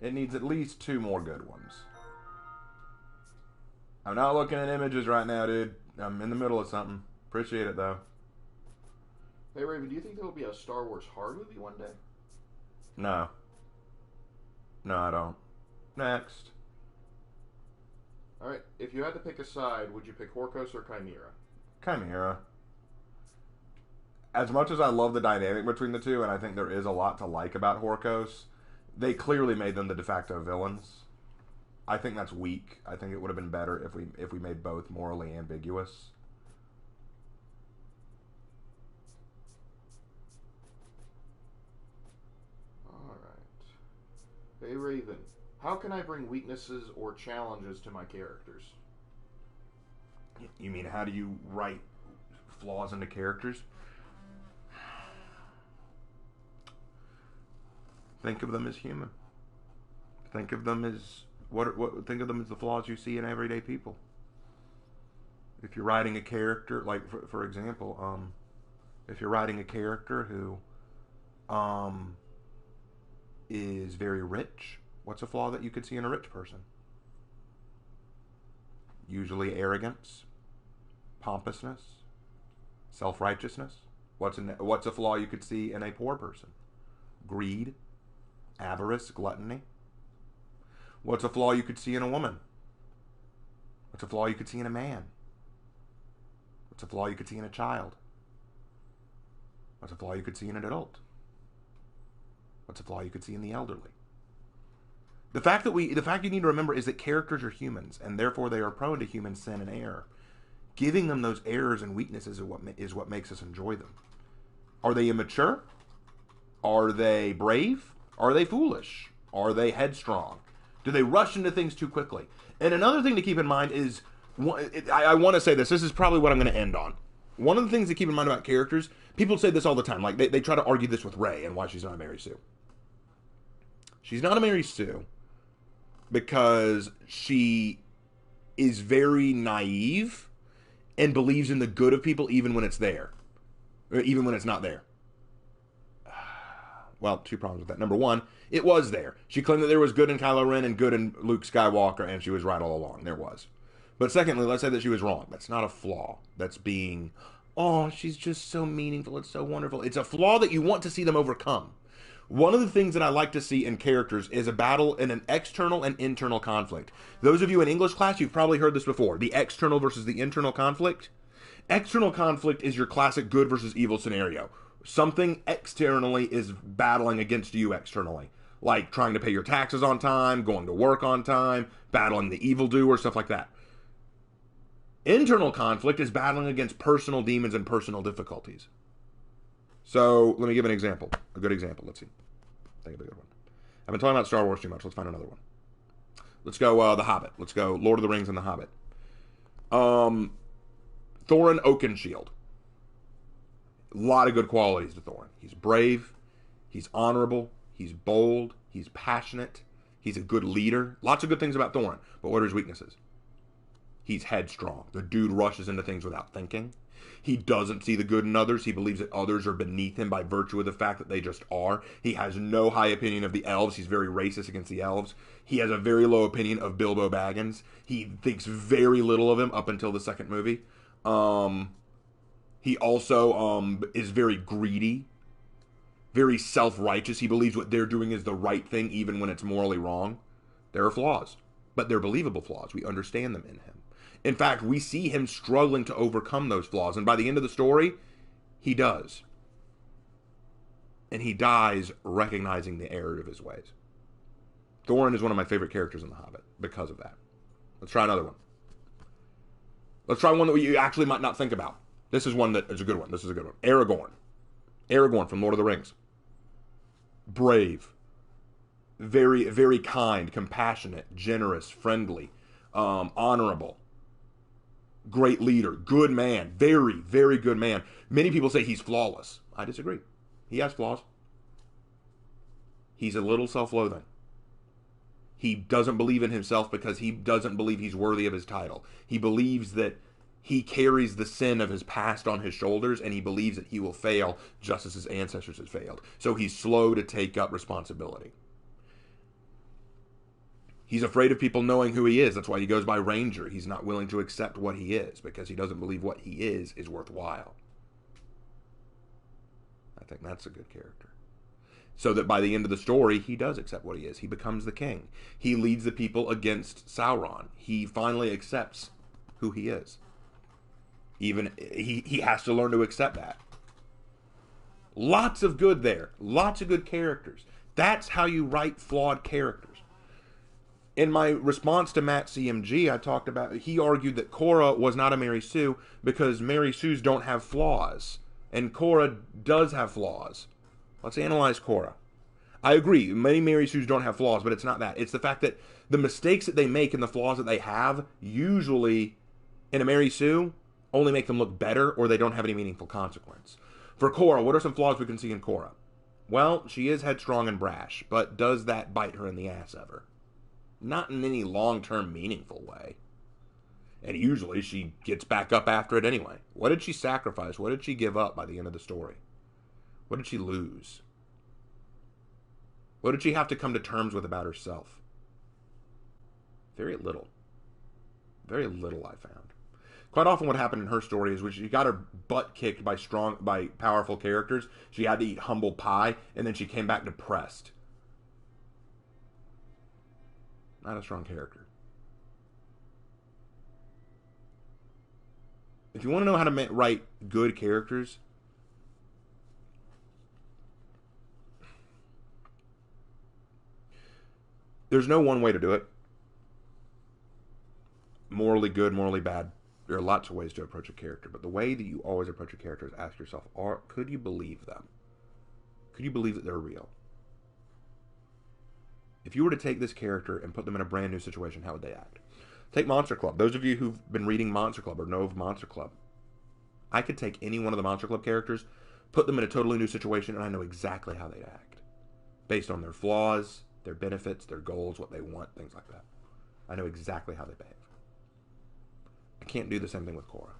It needs at least 2 more good ones. I'm not looking at images right now, dude. I'm in the middle of something. Appreciate it, though. Hey, Raven, do you think there will be a Star Wars hard movie one day? No. No, I don't. Next. Alright, if you had to pick a side, would you pick Horkos or Chimera? Chimera. As much as I love the dynamic between the two, and I think there is a lot to like about Horkos, they clearly made them the de facto villains. I think that's weak. I think it would have been better if we made both morally ambiguous. Alright. Hey, Raven, how can I bring weaknesses or challenges to my characters? You mean, how do you write flaws into characters? Think of them as human. Think of them as think of them as the flaws you see in everyday people. If you're writing a character, like for example, if you're writing a character who is very rich, what's a flaw that you could see in a rich person? Usually arrogance, pompousness, self-righteousness. What's a flaw you could see in a poor person? Greed, avarice, gluttony. What's a flaw you could see in a woman? What's a flaw you could see in a man? What's a flaw you could see in a child? What's a flaw you could see in an adult? What's a flaw you could see in the elderly? The fact you need to remember is that characters are humans, and therefore they are prone to human sin and error. Giving them those errors and weaknesses is what makes us enjoy them. Are they immature? Are they brave? Are they foolish? Are they headstrong? Do they rush into things too quickly? And another thing to keep in mind is, I want to say this. This is probably what I'm going to end on. One of the things to keep in mind about characters, people say this all the time. Like, they try to argue this with Rey and why she's not a Mary Sue. She's not a Mary Sue because she is very naive and believes in the good of people even when it's there. Or even when it's not there. Well, 2 problems with that. Number 1, it was there. She claimed that there was good in Kylo Ren and good in Luke Skywalker, and she was right all along. There was. But secondly, let's say that she was wrong. That's not a flaw. That's being, oh, she's just so meaningful. It's so wonderful. It's a flaw that you want to see them overcome. One of the things that I like to see in characters is a battle in an external and internal conflict. Those of you in English class, you've probably heard this before. The external versus the internal conflict. External conflict is your classic good versus evil scenario. Something externally is battling against you externally. Like trying to pay your taxes on time, going to work on time, battling the evildoer, stuff like that. Internal conflict is battling against personal demons and personal difficulties. So, let me give an example. A good example. Let's see. Think of a good one. I've been talking about Star Wars too much. Let's find another one. Let's go The Hobbit. Let's go Lord of the Rings and The Hobbit. Thorin Oakenshield. A lot of good qualities to Thorin. He's brave. He's honorable. He's bold. He's passionate. He's a good leader. Lots of good things about Thorin. But what are his weaknesses? He's headstrong. The dude rushes into things without thinking. He doesn't see the good in others. He believes that others are beneath him by virtue of the fact that they just are. He has no high opinion of the elves. He's very racist against the elves. He has a very low opinion of Bilbo Baggins. He thinks very little of him up until the second movie. He also is very greedy, very self-righteous. He believes what they're doing is the right thing even when it's morally wrong. There are flaws. but they're believable flaws. We understand them in him. In fact, we see him struggling to overcome those flaws, and by the end of the story, he does. And he dies recognizing the error of his ways. Thorin is one of my favorite characters in The Hobbit because of that. Let's try another one. Let's try one that you actually might not think about. This is one that is a good one. This is a good one. Aragorn. Aragorn from Lord of the Rings. Brave. Very, very kind, compassionate, generous, friendly, honorable. Great leader. Good man. Very, very good man. Many people say he's flawless. I disagree. He has flaws. He's a little self-loathing. He doesn't believe in himself because he doesn't believe he's worthy of his title. He believes that he carries the sin of his past on his shoulders, and he believes that he will fail just as his ancestors have failed. So he's slow to take up responsibility. He's afraid of people knowing who he is. That's why he goes by Ranger. He's not willing to accept what he is because he doesn't believe what he is worthwhile. I think that's a good character. So that by the end of the story, he does accept what he is. He becomes the king. He leads the people against Sauron. He finally accepts who he is. Even he has to learn to accept that. Lots of good there. Lots of good characters. That's how you write flawed characters. In my response to Matt CMG, I talked about, he argued that Korra was not a Mary Sue because Mary Sues don't have flaws. And Korra does have flaws. Let's analyze Korra. I agree, many Mary Sues don't have flaws, but it's not that. It's the fact that the mistakes that they make and the flaws that they have, usually in a Mary Sue, only make them look better or they don't have any meaningful consequence. For Korra, what are some flaws we can see in Korra? Well, she is headstrong and brash, but does that bite her in the ass ever? Not in any long-term meaningful way. And usually she gets back up after it anyway. What did she sacrifice? What did she give up by the end of the story? What did she lose? What did she have to come to terms with about herself? Very little. Very little, I found. Quite often what happened in her story is when she got her butt kicked by powerful characters, she had to eat humble pie, and then she came back depressed. Not a strong character. If you want to know how to write good characters, there's no one way to do it. Morally good, morally bad. There are lots of ways to approach a character, but the way that you always approach a character is ask yourself, could you believe them? Could you believe that they're real? If you were to take this character and put them in a brand new situation, how would they act? Take Monster Club. Those of you who've been reading Monster Club or know of Monster Club, I could take any one of the Monster Club characters, put them in a totally new situation, and I know exactly how they'd act. Based on their flaws, their benefits, their goals, what they want, things like that. I know exactly how they behave. I can't do the same thing with Korra.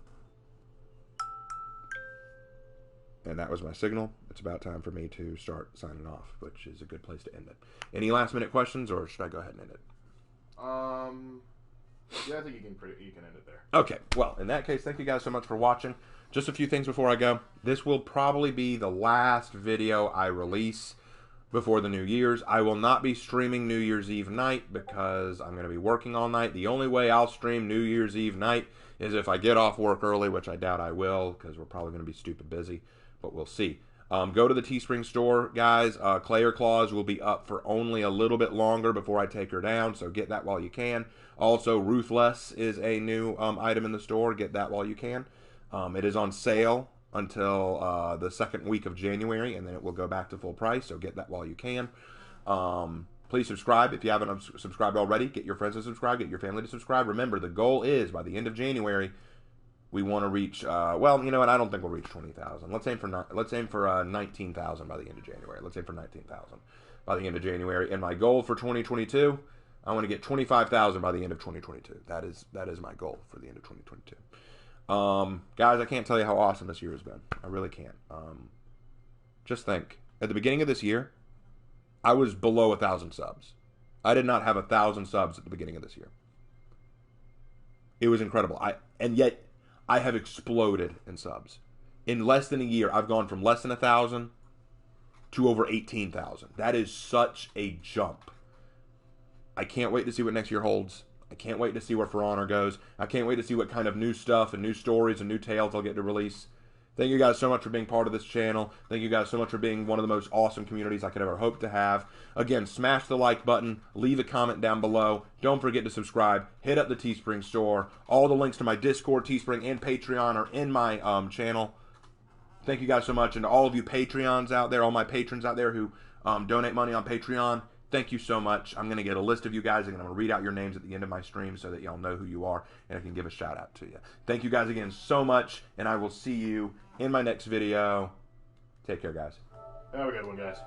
And that was my signal. It's about time for me to start signing off, which is a good place to end it. Any last minute questions, or should I go ahead and end it? Yeah, I think you can end it there. Okay, well, in that case, thank you guys so much for watching. Just a few things before I go. This will probably be the last video I release before the New Year's. I will not be streaming New Year's Eve night because I'm going to be working all night. The only way I'll stream New Year's Eve night is if I get off work early, which I doubt I will because we're probably going to be stupid busy, but we'll see. Go to the Teespring store, guys. Claire Claws will be up for only a little bit longer before I take her down, so get that while you can. Also, Ruthless is a new item in the store. Get that while you can. It is on sale until the second week of January, and then it will go back to full price, so get that while you can. Please subscribe if you haven't subscribed already. Get your friends to subscribe. Get your family to subscribe. Remember, the goal is, by the end of January, we want to reach, well, you know what, I don't think we'll reach 20,000. Let's aim for 19,000 by the end of January. Let's aim for 19,000 by the end of January. And my goal for 2022, I want to get 25,000 by the end of 2022. That is my goal for the end of 2022. Guys, I can't tell you how awesome this year has been. I really can't. Just think, at the beginning of this year, I was below 1,000 subs. I did not have 1,000 subs at the beginning of this year. It was incredible. And yet I have exploded in subs. In less than a year, I've gone from less than 1,000 to over 18,000. That is such a jump. I can't wait to see what next year holds. I can't wait to see where For Honor goes. I can't wait to see what kind of new stuff and new stories and new tales I'll get to release. Thank you guys so much for being part of this channel. Thank you guys so much for being one of the most awesome communities I could ever hope to have. Again, smash the like button. Leave a comment down below. Don't forget to subscribe. Hit up the Teespring store. All the links to my Discord, Teespring, and Patreon are in my channel. Thank you guys so much. And to all of you Patreons out there, all my patrons out there who donate money on Patreon, thank you so much. I'm going to get a list of you guys, and I'm going to read out your names at the end of my stream so that y'all know who you are, and I can give a shout out to you. Thank you guys again so much, and I will see you in my next video. Take care, guys. Have a good one, guys.